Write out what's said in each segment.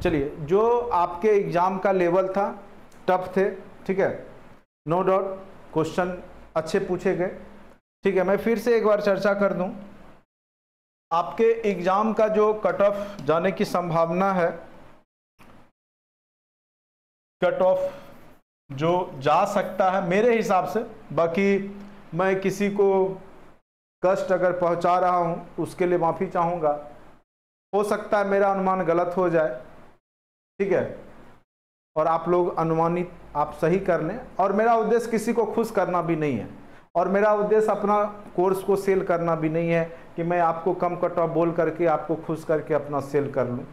चलिए, जो आपके एग्जाम का लेवल था टफ थे, ठीक है, नो डाउट क्वेश्चन अच्छे पूछे गए, ठीक है। मैं फिर से एक बार चर्चा कर दूं, आपके एग्जाम का जो कट ऑफ जाने की संभावना है, कट ऑफ जो जा सकता है मेरे हिसाब से, बाकी मैं किसी को कष्ट अगर पहुंचा रहा हूं उसके लिए माफ़ी चाहूँगा, हो सकता है मेरा अनुमान गलत हो जाए, ठीक है, और आप लोग अनुमानित आप सही कर लें। और मेरा उद्देश्य किसी को खुश करना भी नहीं है, और मेरा उद्देश्य अपना कोर्स को सेल करना भी नहीं है कि मैं आपको कम कट ऑफ बोल करके आपको खुश करके अपना सेल कर लूँ,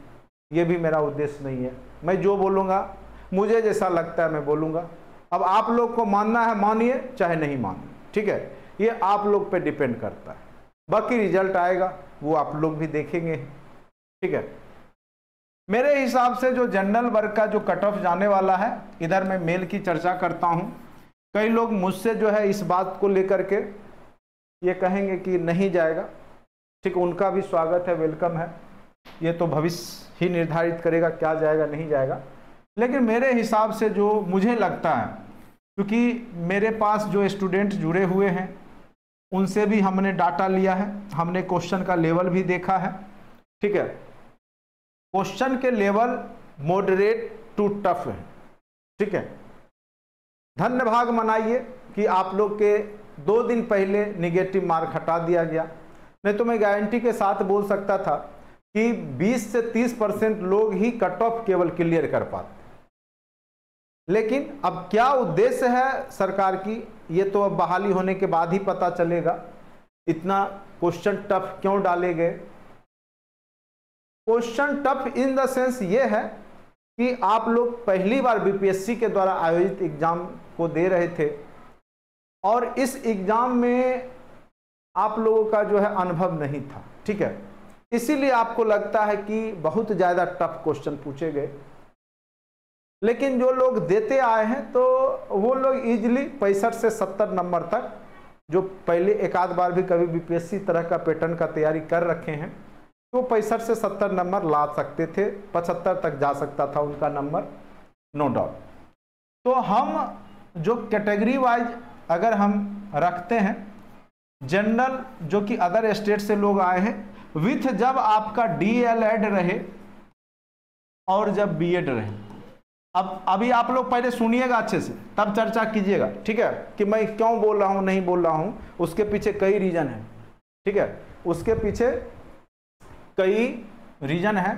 ये भी मेरा उद्देश्य नहीं है। मैं जो बोलूँगा मुझे जैसा लगता है मैं बोलूँगा। अब आप लोग को मानना है मानिए, चाहे नहीं मानिए, ठीक है, ये आप लोग पे डिपेंड करता है। बाकी रिजल्ट आएगा वो आप लोग भी देखेंगे, ठीक है। मेरे हिसाब से जो जनरल वर्ग का जो कट ऑफ जाने वाला है, इधर मैं मेल की चर्चा करता हूँ। कई लोग मुझसे जो है इस बात को लेकर के ये कहेंगे कि नहीं जाएगा, ठीक, उनका भी स्वागत है, वेलकम है, ये तो भविष्य ही निर्धारित करेगा क्या जाएगा नहीं जाएगा। लेकिन मेरे हिसाब से जो मुझे लगता है, क्योंकि मेरे पास जो स्टूडेंट जुड़े हुए हैं उनसे भी हमने डाटा लिया है, हमने क्वेश्चन का लेवल भी देखा है, ठीक है, क्वेश्चन के लेवल मॉडरेट टू टफ है, ठीक है। धन्य भाग मनाइए कि आप लोग के 2 दिन पहले निगेटिव मार्क हटा दिया गया, नहीं तो मैं गारंटी के साथ बोल सकता था कि 20 से 30% लोग ही कट ऑफ केवल क्लियर कर पाते। लेकिन अब क्या उद्देश्य है सरकार की, ये तो अब बहाली होने के बाद ही पता चलेगा। इतना क्वेश्चन टफ क्यों डाले गए? Question tough in the sense ये है कि आप लोग पहली बार बीपीएससी के द्वारा आयोजित एग्जाम को दे रहे थे, और इस एग्जाम में आप लोगों का जो है अनुभव नहीं था, ठीक है, इसीलिए आपको लगता है कि बहुत ज़्यादा टफ क्वेश्चन पूछे गए। लेकिन जो लोग देते आए हैं तो वो लोग इजीली 65 से 70 नंबर तक, जो पहले एक आध बार भी कभी बीपीएससी तरह का पैटर्न का तैयारी कर रखे हैं, तो 65 से 70 नंबर ला सकते थे, 75 तक जा सकता था उनका नंबर, नो डाउट। तो हम जो कैटेगरी वाइज अगर हम रखते हैं, जनरल जो कि अदर स्टेट से लोग आए हैं, विथ जब आपका डीएलएड रहे और जब बीएड रहे। अब अभी आप लोग पहले सुनिएगा अच्छे से, तब चर्चा कीजिएगा, ठीक है, कि मैं क्यों बोल रहा हूँ नहीं बोल रहा हूँ, उसके पीछे कई रीजन है, ठीक है, उसके पीछे कई रीजन है।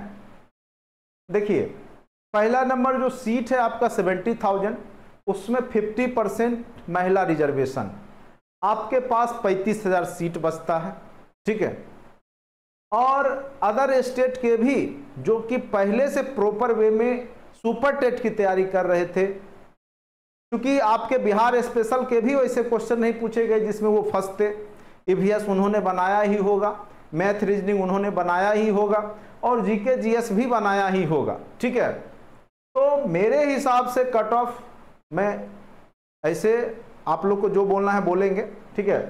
देखिए, पहला नंबर जो सीट है आपका 70,000, उसमें 50% महिला रिजर्वेशन, आपके पास 35,000 सीट बचता है, ठीक है। और अदर स्टेट के भी जो कि पहले से प्रॉपर वे में सुपर टेट की तैयारी कर रहे थे, क्योंकि आपके बिहार स्पेशल के भी वैसे क्वेश्चन नहीं पूछे गए जिसमें वो फंसते, ईवीएस उन्होंने बनाया ही होगा, मैथ रीजनिंग उन्होंने बनाया ही होगा, और जीके जीएस भी बनाया ही होगा, ठीक है। तो मेरे हिसाब से कट ऑफ, मैं ऐसे आप लोग को जो बोलना है बोलेंगे, ठीक है,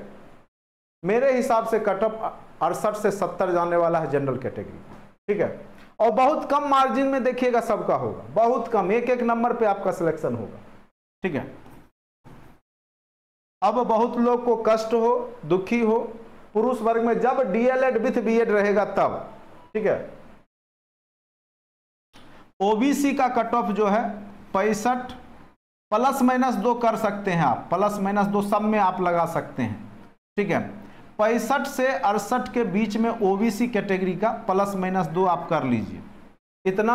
मेरे हिसाब से कट ऑफ 68 से 70 जाने वाला है जनरल कैटेगरी, ठीक है। और बहुत कम मार्जिन में देखिएगा सबका होगा, बहुत कम, एक एक नंबर पे आपका सिलेक्शन होगा, ठीक है। अब बहुत लोग को कष्ट हो, दुखी हो, पुरुष वर्ग में जब डीएलएड विथ बीएड रहेगा तब, ठीक है। ओबीसी का कट ऑफ जो है 65 +- 2 कर सकते हैं आप, +- 2 सब में आप लगा सकते हैं, ठीक है। 65 से 68 के बीच में ओबीसी कैटेगरी का +- 2 आप कर लीजिए, इतना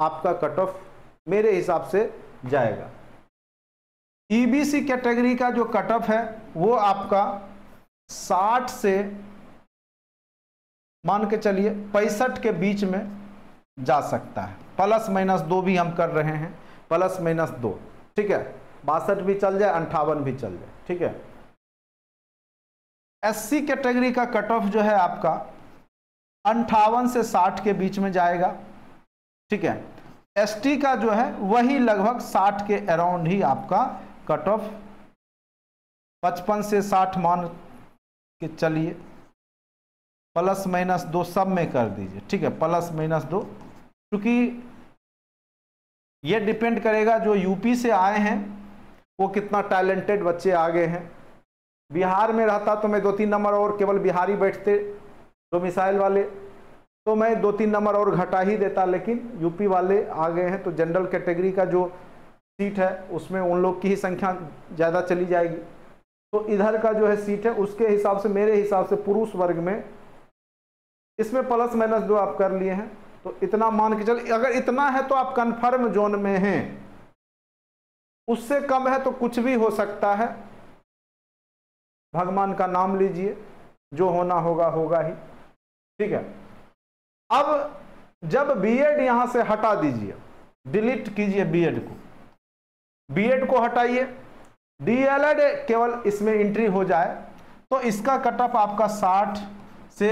आपका कट ऑफ मेरे हिसाब से जाएगा। ईबीसी कैटेगरी का जो कट ऑफ है वो आपका 60 से मान के चलिए 65 के बीच में जा सकता है, +- 2 भी हम कर रहे हैं, +- 2, ठीक है। 62 भी चल जाए, 58 भी चल जाए, ठीक है। एससी कैटेगरी का कट ऑफ जो है आपका 58 से 60 के बीच में जाएगा, ठीक है। एसटी का जो है वही लगभग 60 के अराउंड ही आपका कट ऑफ, 55 से 60 मान के चलिए, +- 2 सब में कर दीजिए, ठीक है, +- 2, क्योंकि ये डिपेंड करेगा जो यूपी से आए हैं वो कितना टैलेंटेड बच्चे आ गए हैं। बिहार में रहता तो मैं 2-3 नंबर और, केवल बिहारी बैठते डोमिसाइल वाले, तो मैं 2-3 नंबर और घटा ही देता, लेकिन यूपी वाले आ गए हैं तो जनरल कैटेगरी का जो सीट है उसमें उन लोग की ही संख्या ज़्यादा चली जाएगी। तो इधर का जो है सीट है उसके हिसाब से, मेरे हिसाब से पुरुष वर्ग में इसमें +- 2 आप कर लिए हैं, तो इतना मान के चल, अगर इतना है तो आप कन्फर्म जोन में हैं। उससे कम है तो कुछ भी हो सकता है, भगवान का नाम लीजिए, जो होना होगा होगा ही। ठीक है, अब जब बीएड यहां से हटा दीजिए, डिलीट कीजिए बीएड को, बीएड को हटाइए, डीएलएड केवल इसमें एंट्री हो जाए तो इसका कट ऑफ आपका 60 से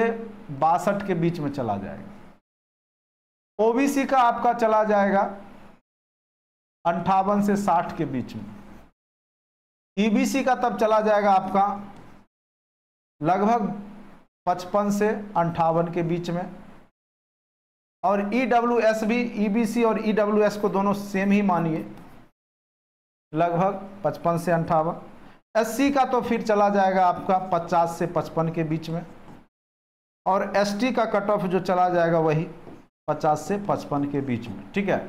62 के बीच में चला जाएगा। ओबीसी का आपका चला जाएगा 58 से 60 के बीच में। ईबीसी का तब चला जाएगा आपका लगभग 55 से 58 के बीच में। और ईडब्ल्यूएस भी, ईबीसी और ईडब्ल्यूएस को दोनों सेम ही मानिए, लगभग 55 से 58। एससी का तो फिर चला जाएगा आपका 50 से 55 के बीच में। और एसटी का कट ऑफ जो चला जाएगा वही 50 से 55 के बीच में। ठीक है,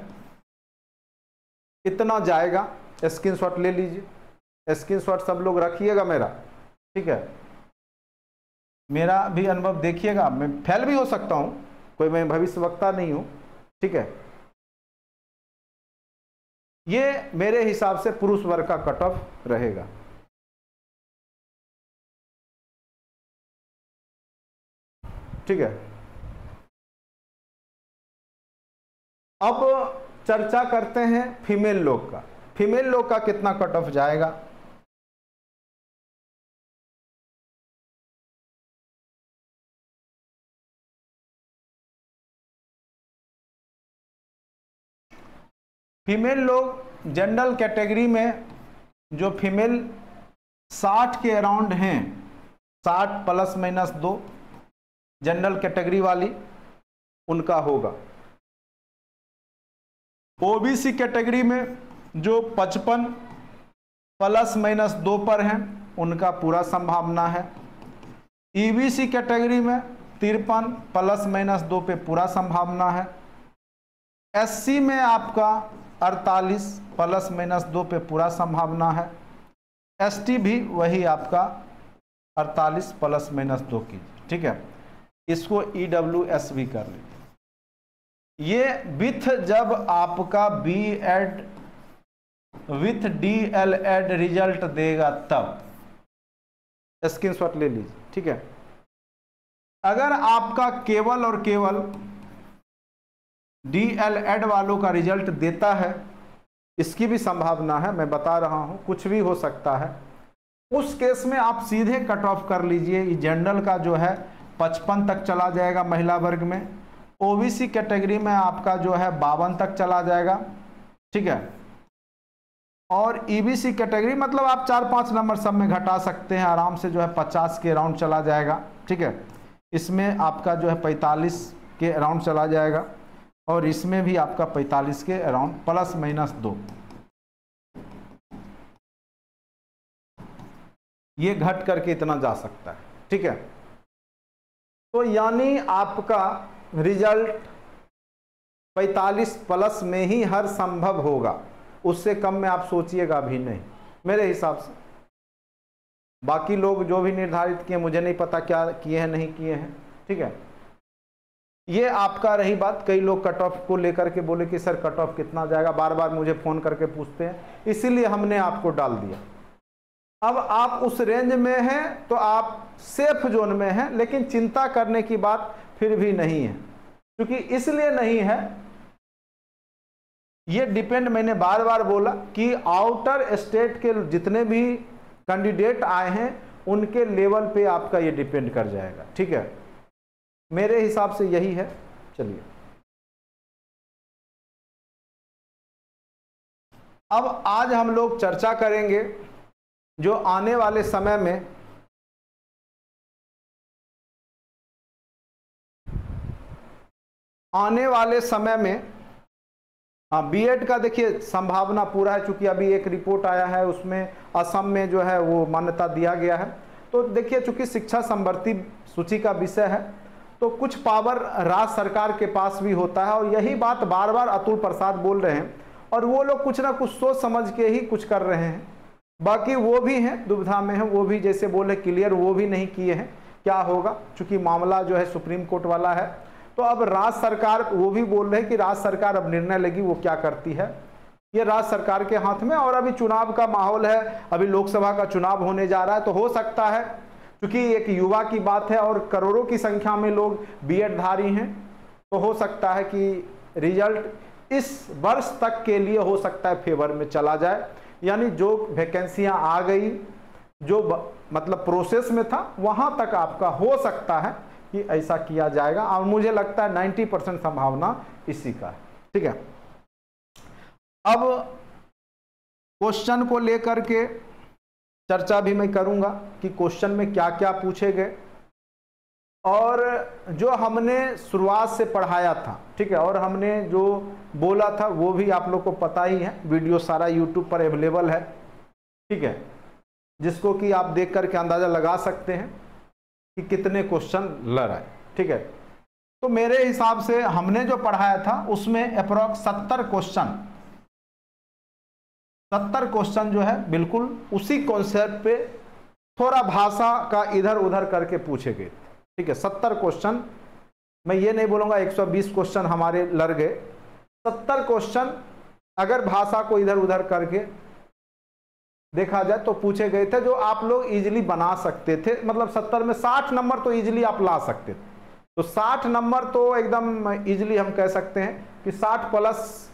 इतना जाएगा। स्क्रीनशॉट ले लीजिए, स्क्रीनशॉट सब लोग रखिएगा मेरा। ठीक है, मेरा भी अनुभव देखिएगा, मैं फेल भी हो सकता हूं, कोई मैं भविष्यवक्ता नहीं हूं। ठीक है, ये मेरे हिसाब से पुरुष वर्ग का कट ऑफ रहेगा। ठीक है, अब चर्चा करते हैं फीमेल लोग का। फीमेल लोग का कितना कट ऑफ जाएगा? फीमेल लोग जनरल कैटेगरी में जो फीमेल 60 के अराउंड हैं, 60 +- 2 जनरल कैटेगरी वाली, उनका होगा। ओबीसी कैटेगरी में जो 55 +- 2 पर हैं उनका पूरा संभावना है। ईबीसी कैटेगरी में 53 +- 2 पे पूरा संभावना है। एससी में आपका 48 +- 2 पे पूरा संभावना है। एसटी भी वही आपका 48 +- 2 की। ठीक है, इसको ईडब्ल्यूएस भी कर लीजिए। ये विथ जब आपका बीएड विथ डीएलएड रिजल्ट देगा तब स्क्रीनशॉट ले लीजिए। ठीक है, अगर आपका केवल और केवल डीएलएड वालों का रिजल्ट देता है, इसकी भी संभावना है, मैं बता रहा हूं, कुछ भी हो सकता है। उस केस में आप सीधे कट ऑफ कर लीजिए। जनरल का जो है 55 तक चला जाएगा महिला वर्ग में। ओबीसी कैटेगरी में आपका जो है 52 तक चला जाएगा। ठीक है, और ईबीसी कैटेगरी मतलब आप 4-5 नंबर सब में घटा सकते हैं आराम से, जो है 50 के अराउंड चला जाएगा। ठीक है, इसमें आपका जो है 45 के अराउंड चला जाएगा, और इसमें भी आपका 45 के अराउंड +- 2। ये घट करके इतना जा सकता है। ठीक है, तो यानी आपका रिजल्ट 45 प्लस में ही हर संभव होगा, उससे कम में आप सोचिएगा भी नहीं मेरे हिसाब से। बाकी लोग जो भी निर्धारित किए, मुझे नहीं पता क्या किए हैं नहीं किए हैं। ठीक है, ये आपका रही बात। कई लोग कट ऑफ को लेकर के बोले कि सर कट ऑफ कितना जाएगा, बार बार मुझे फोन करके पूछते हैं, इसीलिए हमने आपको डाल दिया। अब आप उस रेंज में हैं तो आप सेफ जोन में हैं, लेकिन चिंता करने की बात फिर भी नहीं है। क्योंकि इसलिए नहीं है, ये डिपेंड, मैंने बार बार बोला कि आउटर स्टेट के जितने भी कैंडिडेट आए हैं उनके लेवल पे आपका ये डिपेंड कर जाएगा। ठीक है, मेरे हिसाब से यही है। चलिए, अब आज हम लोग चर्चा करेंगे जो आने वाले समय में हाँ, बीएड का देखिए संभावना पूरा है, चूंकि अभी एक रिपोर्ट आया है उसमें असम में जो है वो मान्यता दिया गया है। तो देखिए चूंकि शिक्षा समवर्ती सूची का विषय है तो कुछ पावर राज्य सरकार के पास भी होता है, और यही बात बार बार अतुल प्रसाद बोल रहे हैं, और वो लोग कुछ ना कुछ सोच समझ के ही कुछ कर रहे हैं। बाकी वो भी हैं दुविधा में हैं, वो भी जैसे बोले क्लियर वो भी नहीं किए हैं क्या होगा, चूंकि मामला जो है सुप्रीम कोर्ट वाला है। तो अब राज्य सरकार, वो भी बोल रहे हैं कि राज्य सरकार अब निर्णय लेगी वो क्या करती है, ये राज्य सरकार के हाथ में। और अभी चुनाव का माहौल है, अभी लोकसभा का चुनाव होने जा रहा है, तो हो सकता है क्योंकि एक युवा की बात है और करोड़ों की संख्या में लोग बीएड धारी हैं, तो हो सकता है कि रिजल्ट इस वर्ष तक के लिए हो सकता है फेवर में चला जाए, यानी जो वैकेंसियां आ गई, जो मतलब प्रोसेस में था वहां तक आपका हो सकता है कि ऐसा किया जाएगा, और मुझे लगता है 90% संभावना इसी का है। ठीक है, अब क्वेश्चन को लेकर के चर्चा भी मैं करूंगा कि क्वेश्चन में क्या क्या पूछे गए, और जो हमने शुरुआत से पढ़ाया था, ठीक है, और हमने जो बोला था वो भी आप लोग को पता ही है, वीडियो सारा यूट्यूब पर अवेलेबल है, ठीक है, जिसको कि आप देख करके अंदाजा लगा सकते हैं कि कितने क्वेश्चन लड़ आए। ठीक है, तो मेरे हिसाब से हमने जो पढ़ाया था उसमें अप्रोक्स 70 क्वेश्चन जो है बिल्कुल उसी कॉन्सेप्ट पे थोड़ा भाषा का इधर उधर करके पूछे गए। ठीक है, 70 क्वेश्चन, मैं ये नहीं बोलूँगा 120 क्वेश्चन हमारे लड़ गए, 70 क्वेश्चन अगर भाषा को इधर उधर करके देखा जाए तो पूछे गए थे, जो आप लोग इजीली बना सकते थे। मतलब 70 में 60 नंबर तो इजीली आप ला सकते थे, तो 60 नंबर तो एकदम इजीली हम कह सकते हैं कि 60 प्लस,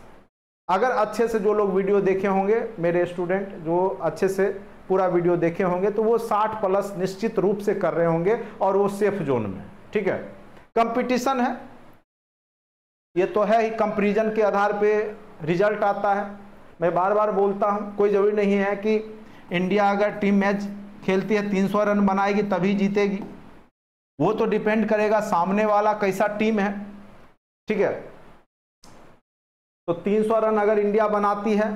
अगर अच्छे से जो लोग वीडियो देखे होंगे, मेरे स्टूडेंट जो अच्छे से पूरा वीडियो देखे होंगे, तो वो 60 प्लस निश्चित रूप से कर रहे होंगे, और वो सेफ जोन में। ठीक है, कंपटीशन है, ये तो है ही, कंपैरिजन के आधार पे रिजल्ट आता है। मैं बार बार बोलता हूँ, कोई जरूरी नहीं है कि इंडिया अगर टीम मैच खेलती है 300 रन बनाएगी तभी जीतेगी, वो तो डिपेंड करेगा सामने वाला कैसा टीम है। ठीक है, तो 300 रन अगर इंडिया बनाती है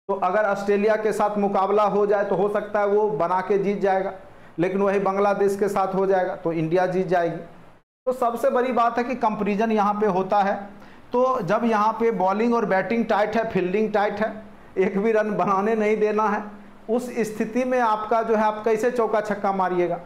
तो अगर ऑस्ट्रेलिया के साथ मुकाबला हो जाए तो हो सकता है वो बना के जीत जाएगा, लेकिन वही बांग्लादेश के साथ हो जाएगा तो इंडिया जीत जाएगी। तो सबसे बड़ी बात है कि कंपैरिजन यहाँ पे होता है। तो जब यहाँ पे बॉलिंग और बैटिंग टाइट है, फील्डिंग टाइट है, एक भी रन बनाने नहीं देना है, उस स्थिति में आपका जो है आप कैसे चौका छक्का मारिएगा।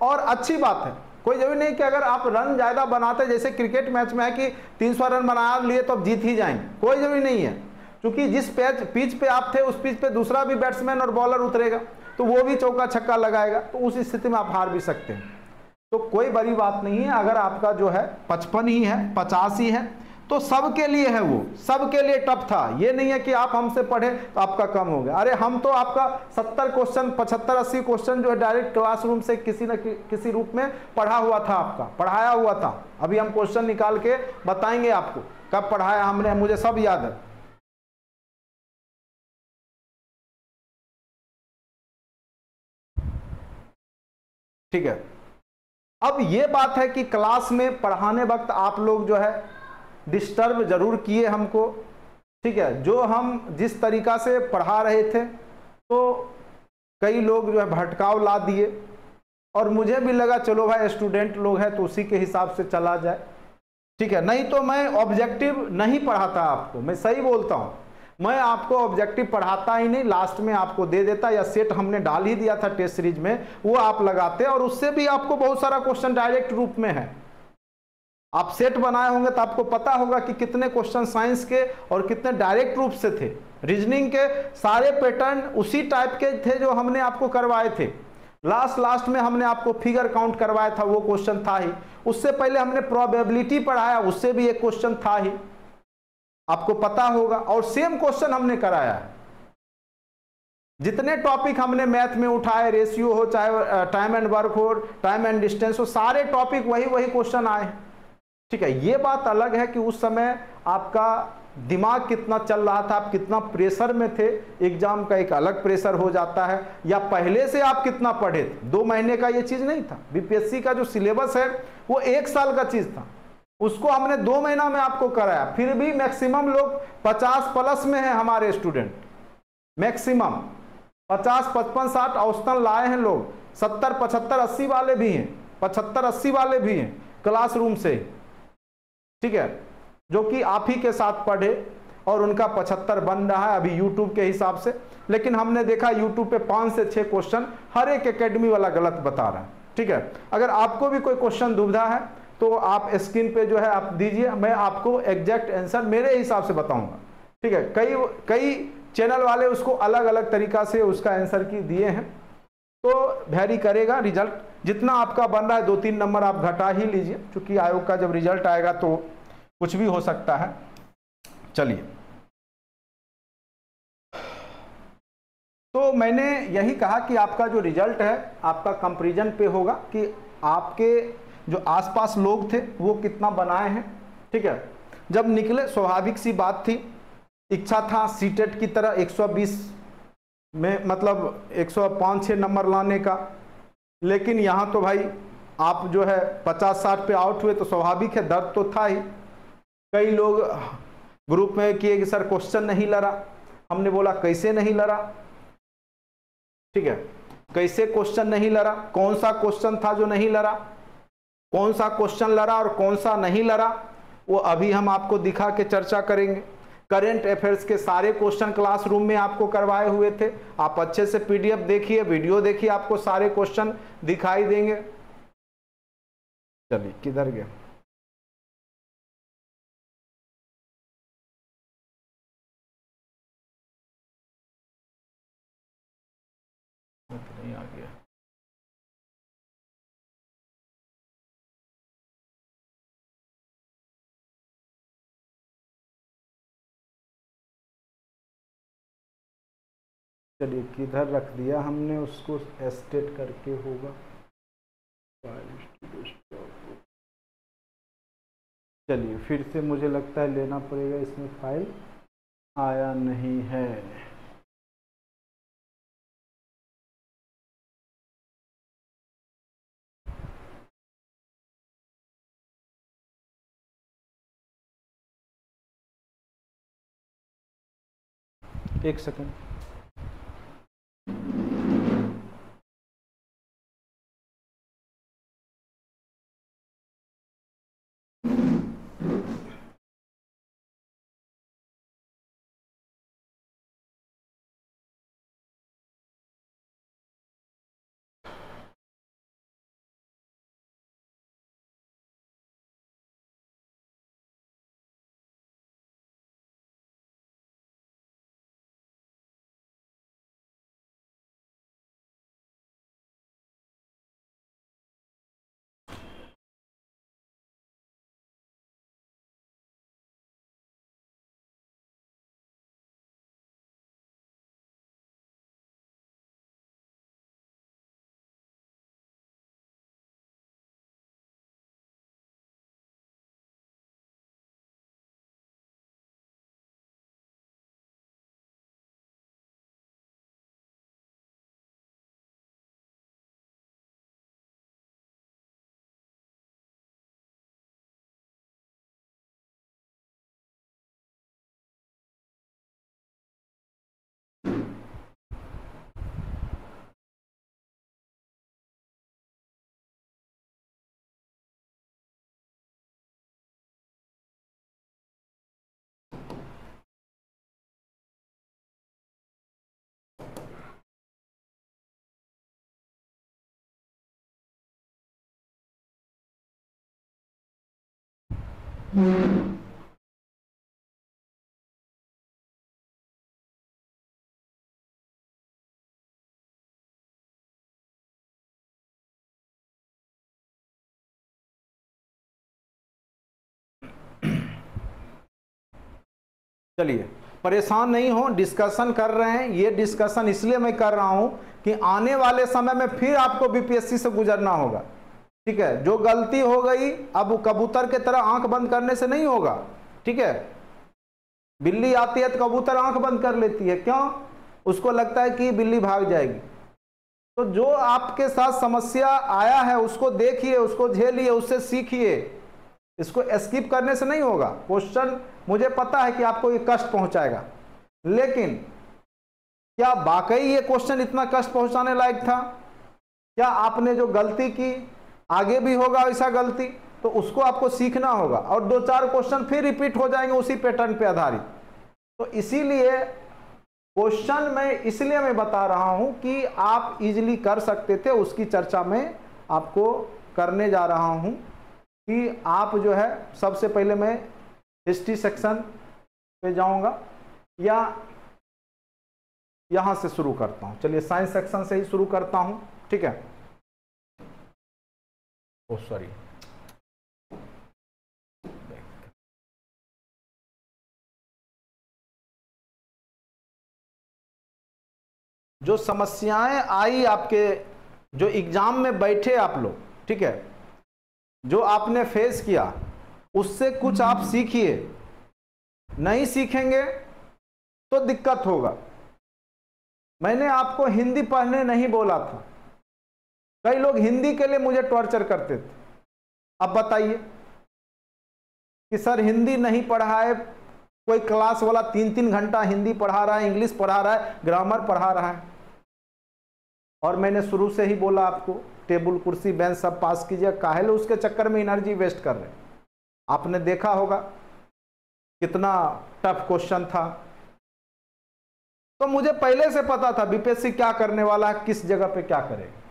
और अच्छी बात है, कोई जरूरी नहीं कि अगर आप रन ज़्यादा बनाते, जैसे क्रिकेट मैच में है कि 300 रन बना लिए तो अब जीत ही जाएंगे, कोई जरूरी नहीं है, क्योंकि जिस पिच पे आप थे उस पिच पे दूसरा भी बैट्समैन और बॉलर उतरेगा तो वो भी चौका छक्का लगाएगा, तो उस स्थिति में आप हार भी सकते हैं। तो कोई बड़ी बात नहीं है, अगर आपका जो है 55 ही है, 50 ही है, तो सबके लिए है, वो सबके लिए टफ था। ये नहीं है कि आप हमसे पढ़े तो आपका कम हो गया। अरे हम तो आपका 70 क्वेश्चन, 75-80 क्वेश्चन जो है डायरेक्ट क्लासरूम से किसी न किसी रूप में पढ़ा हुआ था, आपका पढ़ाया हुआ था। अभी हम क्वेश्चन निकाल के बताएंगे आपको कब पढ़ाया हमने, मुझे सब याद है। ठीक है, अब ये बात है कि क्लास में पढ़ाने वक्त आप लोग जो है डिस्टर्ब जरूर किए हमको। ठीक है, जो हम जिस तरीका से पढ़ा रहे थे तो कई लोग जो है भटकाव ला दिए, और मुझे भी लगा चलो भाई स्टूडेंट लोग हैं तो उसी के हिसाब से चला जाए। ठीक है, नहीं तो मैं ऑब्जेक्टिव नहीं पढ़ाता आपको, मैं सही बोलता हूँ, मैं आपको ऑब्जेक्टिव पढ़ाता ही नहीं, लास्ट में आपको दे देता, या सेट हमने डाल ही दिया था टेस्ट सीरीज में, वो आप लगाते, और उससे भी आपको बहुत सारा क्वेश्चन डायरेक्ट रूप में है। आप सेट बनाए होंगे तो आपको पता होगा कि कितने क्वेश्चन साइंस के और कितने डायरेक्ट रूप से थे। रीजनिंग के सारे पैटर्न उसी टाइप के थे जो हमने आपको करवाए थे। लास्ट में हमने आपको फिगर काउंट करवाया था, वो क्वेश्चन था ही। उससे पहले हमने प्रोबेबिलिटी पढ़ाया, उससे भी एक क्वेश्चन था ही, आपको पता होगा। और सेम क्वेश्चन हमने कराया है। जितने टॉपिक हमने मैथ में उठाए, रेशियो हो, चाहे टाइम एंड वर्क हो, टाइम एंड डिस्टेंस हो, सारे टॉपिक वही क्वेश्चन आए। ठीक है, ये बात अलग है कि उस समय आपका दिमाग कितना चल रहा था, आप कितना प्रेशर में थे, एग्जाम का एक अलग प्रेशर हो जाता है, या पहले से आप कितना पढ़े थे। 2 महीने का ये चीज नहीं था। बीपीएससी का जो सिलेबस है वो 1 साल का चीज था। उसको हमने 2 महीना में आपको कराया, फिर भी मैक्सिमम लोग 50 प्लस में है हमारे स्टूडेंट, मैक्सिमम 50, 55, 60 औसतन लाए हैं लोग, 70, 75, 80 वाले भी हैं, 75, 80 वाले भी हैं क्लासरूम से, ठीक है, जो कि आप ही के साथ पढ़े और उनका 75 बन रहा है अभी यूट्यूब के हिसाब से। लेकिन हमने देखा यूट्यूब पे 5 से 6 क्वेश्चन हर एक एकेडमी वाला गलत बता रहा है, ठीक है। अगर आपको भी कोई क्वेश्चन दुविधा है तो आप स्क्रीन पे जो है आप दीजिए, मैं आपको एग्जैक्ट आंसर मेरे हिसाब से बताऊंगा, ठीक है। कई चैनल वाले उसको अलग अलग तरीका से उसका आंसर की दिए हैं, तो वेरी करेगा रिजल्ट, जितना आपका बन रहा है 2-3 नंबर आप घटा ही लीजिए, क्योंकि आयोग का जब रिजल्ट आएगा तो कुछ भी हो सकता है। चलिए, तो मैंने यही कहा कि आपका जो रिजल्ट है आपका कंपैरिजन पे होगा कि आपके जो आसपास लोग थे वो कितना बनाए हैं, ठीक है। जब निकले स्वाभाविक सी बात थी, इच्छा था सीटेट की तरह 120 में मतलब 105-6 नंबर लाने का, लेकिन यहाँ तो भाई आप जो है 50-60 पे आउट हुए, तो स्वाभाविक है दर्द तो था ही। कई लोग ग्रुप में किए कि सर क्वेश्चन नहीं लड़ा, हमने बोला कैसे नहीं लड़ा, ठीक है, कैसे क्वेश्चन नहीं लड़ा, कौन सा क्वेश्चन था जो नहीं लड़ा, कौन सा क्वेश्चन लड़ा और कौन सा नहीं लड़ा, वो अभी हम आपको दिखा के चर्चा करेंगे। करंट अफेयर्स के सारे क्वेश्चन क्लासरूम में आपको करवाए हुए थे, आप अच्छे से पीडीएफ देखिए, वीडियो देखिए, आपको सारे क्वेश्चन दिखाई देंगे। चलिए, किधर गया, नहीं आ गया। चलिए, किधर रख दिया हमने उसको, एस्टेट करके होगा, चलिए फिर से मुझे लगता है लेना पड़ेगा, इसमें फाइल आया नहीं है। एक सेकंड, चलिए परेशान नहीं हो, डिस्कशन कर रहे हैं। ये डिस्कशन इसलिए मैं कर रहा हूं कि आने वाले समय में फिर आपको बीपीएससी से गुजरना होगा, ठीक है। जो गलती हो गई अब कबूतर के तरह आंख बंद करने से नहीं होगा, ठीक है। बिल्ली आती है तो कबूतर आंख बंद कर लेती है, क्यों? उसको लगता है कि बिल्ली भाग जाएगी। तो जो आपके साथ समस्या आया है उसको देखिए, उसको झेलिए, उससे सीखिए, इसको स्किप करने से नहीं होगा। क्वेश्चन मुझे पता है कि आपको ये कष्ट पहुंचाएगा, लेकिन क्या वाकई ये क्वेश्चन इतना कष्ट पहुंचाने लायक था? क्या आपने जो गलती की आगे भी होगा ऐसा गलती, तो उसको आपको सीखना होगा और 2-4 क्वेश्चन फिर रिपीट हो जाएंगे उसी पैटर्न पे आधारित। तो इसीलिए क्वेश्चन मैं बता रहा हूं कि आप इजीली कर सकते थे, उसकी चर्चा में आपको करने जा रहा हूं कि आप जो है, सबसे पहले मैं हिस्ट्री सेक्शन पे जाऊंगा या यहां से शुरू करता हूं। चलिए साइंस सेक्शन से ही शुरू करता हूं, ठीक है। ओ सॉरी, जो समस्याएं आई आपके, जो एग्जाम में बैठे आप लोग, ठीक है, जो आपने फेस किया, उससे कुछ आप सीखिए। नहीं सीखेंगे तो दिक्कत होगा। मैंने आपको हिंदी पढ़ने नहीं बोला था। कई लोग हिंदी के लिए मुझे टॉर्चर करते थे। अब बताइए कि सर हिंदी नहीं पढ़ा है, कोई क्लास वाला 3-3 घंटा हिंदी पढ़ा रहा है, इंग्लिश पढ़ा रहा है, ग्रामर पढ़ा रहा है, और मैंने शुरू से ही बोला आपको टेबल कुर्सी बेंच सब पास कीजिए, काहे उसके चक्कर में एनर्जी वेस्ट कर रहे हैं। आपने देखा होगा कितना टफ क्वेश्चन था। तो मुझे पहले से पता था बीपीएससी क्या करने वाला है, किस जगह पे क्या करेगा,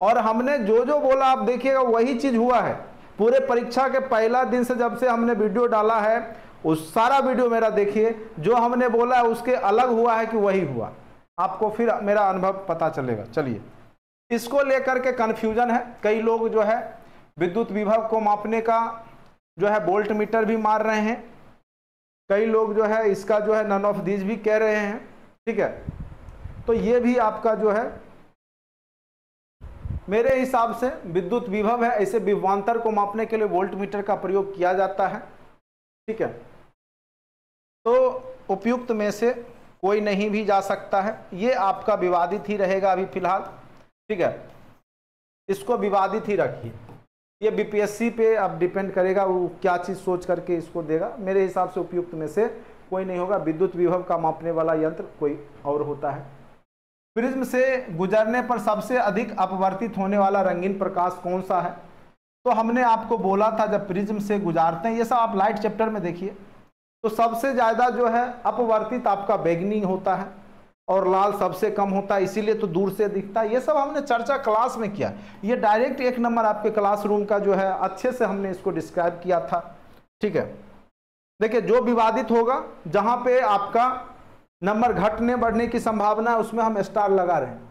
और हमने जो जो बोला आप देखिएगा वही चीज हुआ है। पूरे परीक्षा के पहला दिन से जब से हमने वीडियो डाला है, उस सारा वीडियो मेरा देखिए, जो हमने बोला है उसके अलग हुआ है कि वही हुआ, आपको फिर मेरा अनुभव पता चलेगा। चलिए, इसको लेकर के कन्फ्यूजन है। कई लोग जो है विद्युत विभव को मापने का जो है वोल्ट मीटर भी मार रहे हैं, कई लोग जो है इसका जो है नन ऑफ दीज भी कह रहे हैं, ठीक है। तो ये भी आपका जो है मेरे हिसाब से विद्युत विभव है, ऐसे विभवांतर को मापने के लिए वोल्ट मीटर का प्रयोग किया जाता है, ठीक है। तो उपयुक्त में से कोई नहीं भी जा सकता है, ये आपका विवादित ही रहेगा अभी फिलहाल, ठीक है। इसको विवादित ही रखिए, ये बीपीएससी पे अब डिपेंड करेगा वो क्या चीज़ सोच करके इसको देगा। मेरे हिसाब से उपयुक्त में से कोई नहीं होगा। विद्युत विभव का मापने वाला यंत्र कोई और होता है। प्रिज्म से गुजरने पर सबसे अधिक अपवर्तित होने वाला रंगीन प्रकाश कौन सा है? तो हमने आपको बोला था जब प्रिज्म से गुजारते हैं, ये सब आप लाइट चैप्टर में देखिए, तो सबसे ज़्यादा जो है अपवर्तित आपका बैगनी होता है और लाल सबसे कम होता है, इसीलिए तो दूर से दिखता है। ये सब हमने चर्चा क्लास में किया। ये डायरेक्ट 1 नंबर आपके क्लासरूम का जो है अच्छे से हमने इसको डिस्क्राइब किया था, ठीक है। देखिए, जो विवादित होगा, जहां पे आपका नंबर घटने बढ़ने की संभावना है, उसमें हम स्टार लगा रहे हैं।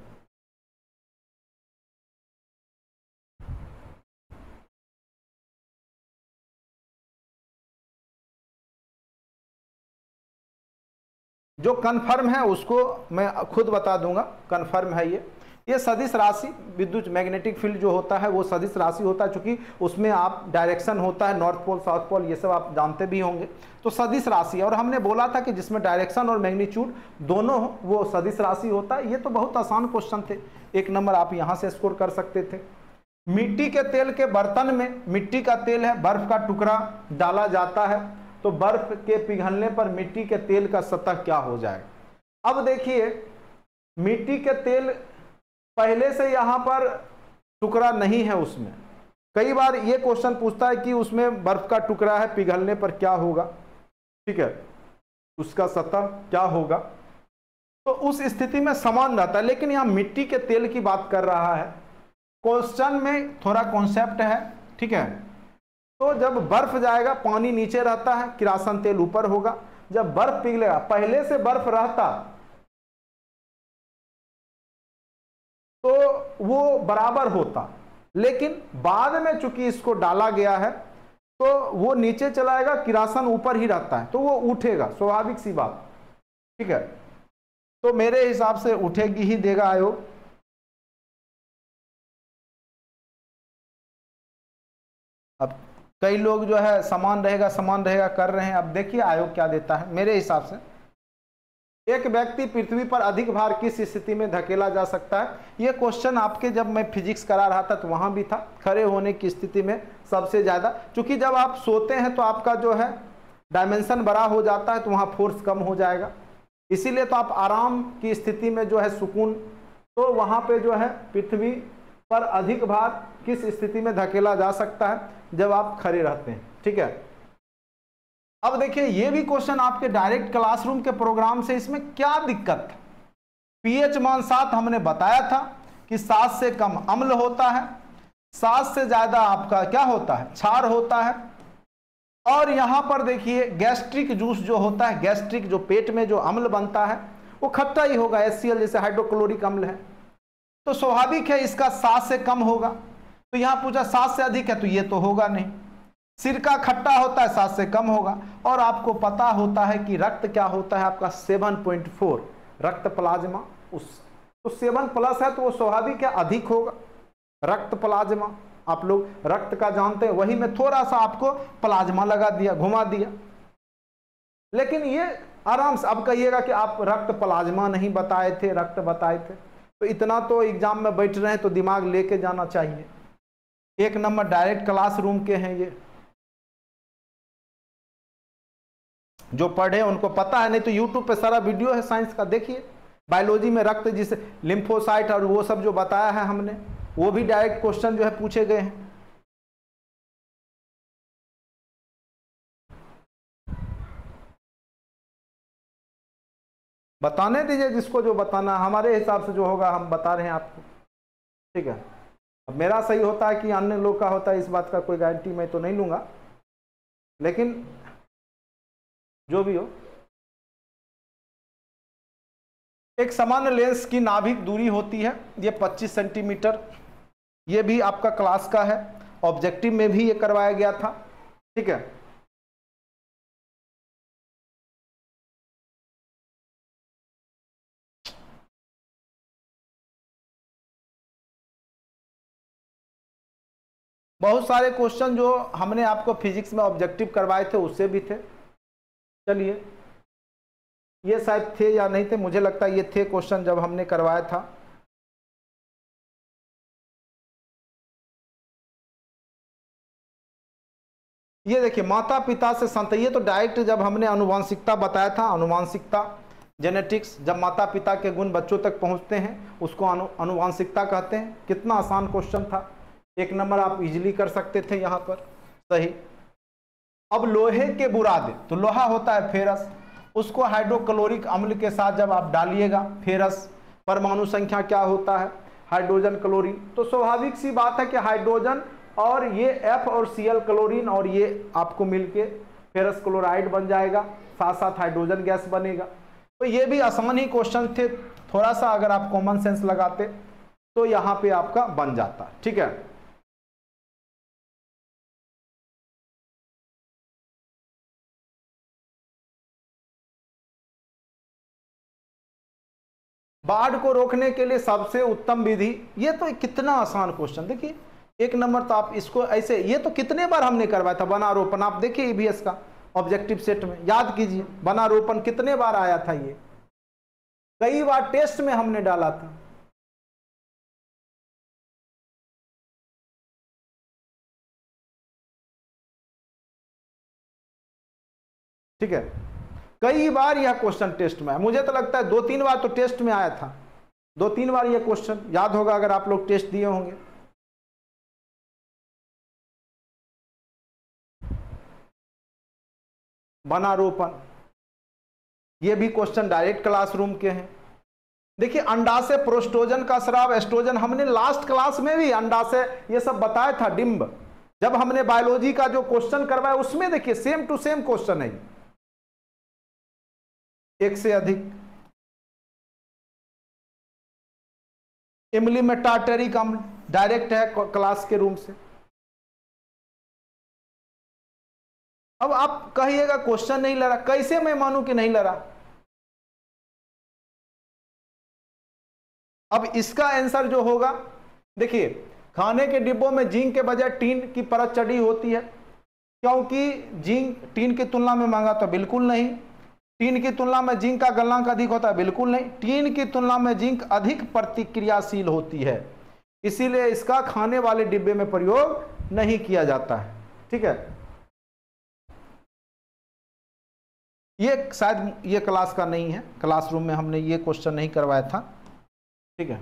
जो कन्फर्म है उसको मैं खुद बता दूंगा, कन्फर्म है ये सदिश राशि, विद्युत मैग्नेटिक फील्ड जो होता है वो सदिश राशि होता है, चूंकि उसमें आप डायरेक्शन होता है, नॉर्थ पोल साउथ पोल, ये सब आप जानते भी होंगे। तो सदिश राशि, और हमने बोला था कि जिसमें डायरेक्शन और मैग्नीट्यूड दोनों हो वो सदिश राशि होता है। ये तो बहुत आसान क्वेश्चन थे, 1 नंबर आप यहाँ से स्कोर कर सकते थे। मिट्टी के तेल के बर्तन में, मिट्टी का तेल है, बर्फ का टुकड़ा डाला जाता है, तो बर्फ के पिघलने पर मिट्टी के तेल का सतह क्या हो जाएगा? अब देखिए, मिट्टी के तेल पहले से यहां पर टुकड़ा नहीं है उसमें। कई बार ये क्वेश्चन पूछता है कि उसमें बर्फ का टुकड़ा है, पिघलने पर क्या होगा, ठीक है, उसका सतह क्या होगा? तो उस स्थिति में समान रहता है, लेकिन यहां मिट्टी के तेल की बात कर रहा है। क्वेश्चन में थोड़ा कॉन्सेप्ट है, ठीक है। तो जब बर्फ जाएगा, पानी नीचे रहता है, किरासन तेल ऊपर होगा। जब बर्फ पिघलेगा, पहले से बर्फ रहता तो वो बराबर होता, लेकिन बाद में चूंकि इसको डाला गया है तो वो नीचे चलाएगा, किरासन ऊपर ही रहता है, तो वो उठेगा, स्वाभाविक सी बात, ठीक है। तो मेरे हिसाब से उठेगी ही देगा आयोग। अब कई लोग जो है समान रहेगा कर रहे हैं। अब देखिए आयोग क्या देता है। मेरे हिसाब से एक व्यक्ति पृथ्वी पर अधिक भार किस स्थिति में धकेला जा सकता है? यह क्वेश्चन आपके जब मैं फिजिक्स करा रहा था तो वहां भी था। खड़े होने की स्थिति में सबसे ज़्यादा, क्योंकि जब आप सोते हैं तो आपका जो है डायमेंशन बड़ा हो जाता है तो वहाँ फोर्स कम हो जाएगा, इसीलिए तो आप आराम की स्थिति में जो है सुकून, तो वहाँ पे जो है पृथ्वी पर अधिक भार किस स्थिति में धकेला जा सकता है, जब आप खड़े रहते हैं। ठीक है, अब देखिए ये भी क्वेश्चन आपके डायरेक्ट क्लासरूम के प्रोग्राम से, इसमें क्या दिक्कत था। पीएच मान 7 हमने बताया था कि 7 से कम अम्ल होता है, 7 से ज्यादा आपका क्या होता है, क्षार होता है। और यहां पर देखिए गैस्ट्रिक जूस जो होता है, गैस्ट्रिक जो पेट में जो अम्ल बनता है वो खट्टा ही होगा, HCl जैसे हाइड्रोक्लोरिक अम्ल है, तो स्वाभाविक है इसका 7 से कम होगा। तो यहां पूछा 7 से अधिक है तो ये तो होगा नहीं। सिरका खट्टा होता है, 7 से कम होगा। और आपको पता होता है कि रक्त क्या होता है आपका 7.4 रक्त प्लाज्मा, उस तो 7 प्लस है तो वो स्वाभाविक है अधिक होगा रक्त प्लाज्मा। आप लोग रक्त का जानते हैं, वही में थोड़ा सा आपको प्लाज्मा लगा दिया, घुमा दिया। लेकिन ये आराम से, अब कहिएगा कि आप रक्त प्लाज्मा नहीं बताए थे, रक्त बताए थे, तो इतना तो एग्जाम में बैठ रहे हैं तो दिमाग लेके जाना चाहिए। 1 नंबर डायरेक्ट क्लासरूम के हैं ये, जो पढ़े उनको पता है, नहीं तो यूट्यूब पे सारा वीडियो है साइंस का, देखिए बायोलॉजी में रक्त जिसे लिम्फोसाइट और वो सब जो बताया है हमने, वो भी डायरेक्ट क्वेश्चन जो है पूछे गए हैं। बताने दीजिए जिसको जो बताना, हमारे हिसाब से जो होगा हम बता रहे हैं आपको। ठीक है, अब मेरा सही होता है कि अन्य लोग का होता है, इस बात का कोई गारंटी मैं तो नहीं लूंगा, लेकिन जो भी हो। एक सामान्य लेंस की नाभिक दूरी होती है ये 25 सेंटीमीटर, ये भी आपका क्लास का है, ऑब्जेक्टिव में भी ये करवाया गया था। ठीक है, बहुत सारे क्वेश्चन जो हमने आपको फिजिक्स में ऑब्जेक्टिव करवाए थे उससे भी थे। चलिए, ये शायद थे या नहीं थे, मुझे लगता है ये थे क्वेश्चन जब हमने करवाया था। ये देखिए माता पिता से संतान, ये तो डायरेक्ट जब हमने अनुवांशिकता बताया था, अनुवांशिकता जेनेटिक्स, जब माता पिता के गुण बच्चों तक पहुंचते हैं उसको अनुवांशिकता कहते हैं। कितना आसान क्वेश्चन था, 1 नंबर आप इजीली कर सकते थे यहाँ पर, सही। अब लोहे के बुरादे, तो लोहा होता है फेरस, उसको हाइड्रोक्लोरिक अम्ल के साथ जब आप डालिएगा, फेरस परमाणु संख्या क्या होता है, हाइड्रोजन क्लोरीन, तो स्वाभाविक सी बात है कि हाइड्रोजन और ये F और Cl क्लोरीन और ये आपको मिलके फेरस क्लोराइड बन जाएगा, साथ साथ हाइड्रोजन गैस बनेगा। तो ये भी आसान ही क्वेश्चन थे, थोड़ा सा अगर आप कॉमन सेंस लगाते तो यहाँ पे आपका बन जाता। ठीक है, बाढ़ को रोकने के लिए सबसे उत्तम विधि, ये तो कितना आसान क्वेश्चन, देखिए 1 नंबर तो आप इसको ऐसे, ये तो कितने बार हमने करवाया था वनारोपण, आप देखिए EVS का ऑब्जेक्टिव सेट में याद कीजिए, वनारोपण कितने बार आया था, ये कई बार टेस्ट में हमने डाला था। ठीक है, कई बार यह क्वेश्चन टेस्ट में आया, मुझे तो लगता है 2-3 बार तो टेस्ट में आया था, 2-3 बार यह क्वेश्चन याद होगा अगर आप लोग टेस्ट दिए होंगे। वनारोपण, ये भी क्वेश्चन डायरेक्ट क्लासरूम के हैं। देखिए अंडा से प्रोस्टोजन का स्राव, एस्ट्रोजन, हमने लास्ट क्लास में भी अंडा से ये सब बताया था, डिम्ब, जब हमने बायोलॉजी का जो क्वेश्चन करवाया उसमें देखिए सेम टू सेम क्वेश्चन है, 1 से अधिक। इमली में टार्टरिक अम्ल डायरेक्ट है क्लास के रूम से। अब आप कहिएगा क्वेश्चन नहीं लड़ा, कैसे मैं मानूं कि नहीं लड़ा। अब इसका आंसर जो होगा, देखिए खाने के डिब्बों में जिंक के बजाय टीन की परत चढ़ी होती है, क्योंकि जिंक टीन की तुलना में महंगा, तो बिल्कुल नहीं। टीन की तुलना में जिंक का गलनांक अधिक होता है, बिल्कुल नहीं। टीन की तुलना में जिंक अधिक प्रतिक्रियाशील होती है, इसीलिए इसका खाने वाले डिब्बे में प्रयोग नहीं किया जाता है। ठीक है, ये शायद ये क्लास का नहीं है, क्लासरूम में हमने ये क्वेश्चन नहीं करवाया था। ठीक है,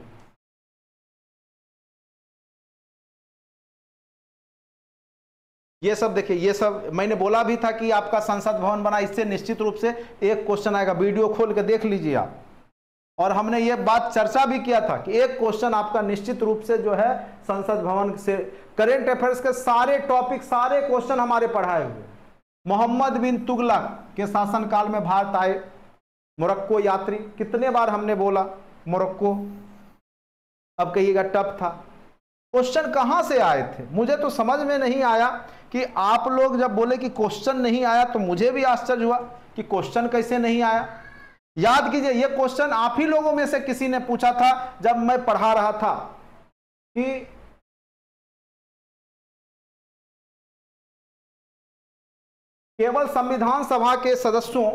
ये सब देखिए, ये सब मैंने बोला भी था कि आपका संसद भवन बना, इससे निश्चित रूप से एक क्वेश्चन आएगा, वीडियो खोल के देख लीजिए आप। और हमने ये बात चर्चा भी किया था कि एक क्वेश्चन आपका निश्चित रूप से जो है संसद भवन से करेंट अफेयर्स के सारे टॉपिक, सारे क्वेश्चन हमारे पढ़ाए हुए। मोहम्मद बिन तुगलक के शासनकाल में भारत आए मोरक्को यात्री, कितने बार हमने बोला मोरक्को, अब कहिएगा टफ था। क्वेश्चन कहां से आए थे, मुझे तो समझ में नहीं आया कि आप लोग जब बोले कि क्वेश्चन नहीं आया तो मुझे भी आश्चर्य हुआ कि क्वेश्चन कैसे नहीं आया। याद कीजिए, ये क्वेश्चन आप ही लोगों में से किसी ने पूछा था जब मैं पढ़ा रहा था कि केवल संविधान सभा के सदस्यों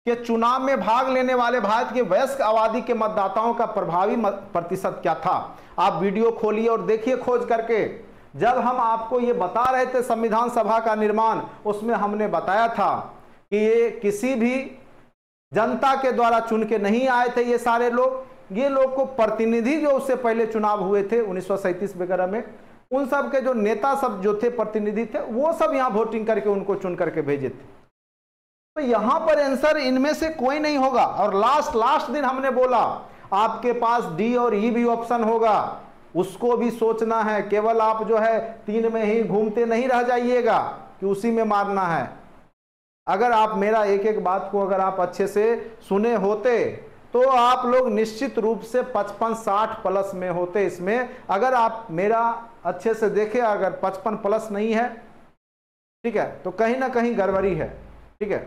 के चुनाव में भाग लेने वाले भारत के वयस्क आबादी के मतदाताओं का प्रभावी प्रतिशत क्या था। आप वीडियो खोलिए और देखिए खोज करके। जब हम आपको ये बता रहे थे संविधान सभा का निर्माण, उसमें हमने बताया था कि ये किसी भी जनता के द्वारा चुन के नहीं आए थे ये सारे लोग। ये लोग को प्रतिनिधि जो उससे पहले चुनाव हुए थे 1937 वगैरह में, उन सब के जो नेता सब जो थे, प्रतिनिधि थे, वो सब यहाँ वोटिंग करके उनको चुन करके भेजे थे। तो यहाँ पर आंसर इनमें से कोई नहीं होगा। और लास्ट दिन हमने बोला आपके पास डी और ई भी ऑप्शन होगा, उसको भी सोचना है। केवल आप जो है 3 में ही घूमते नहीं रह जाइएगा कि उसी में मारना है। अगर आप मेरा एक एक बात को अगर आप अच्छे से सुने होते तो आप लोग निश्चित रूप से 55-60 प्लस में होते इसमें। अगर आप मेरा अच्छे से देखें, अगर 55 प्लस नहीं है, ठीक है, तो कहीं ना कहीं गड़बड़ी है। ठीक है,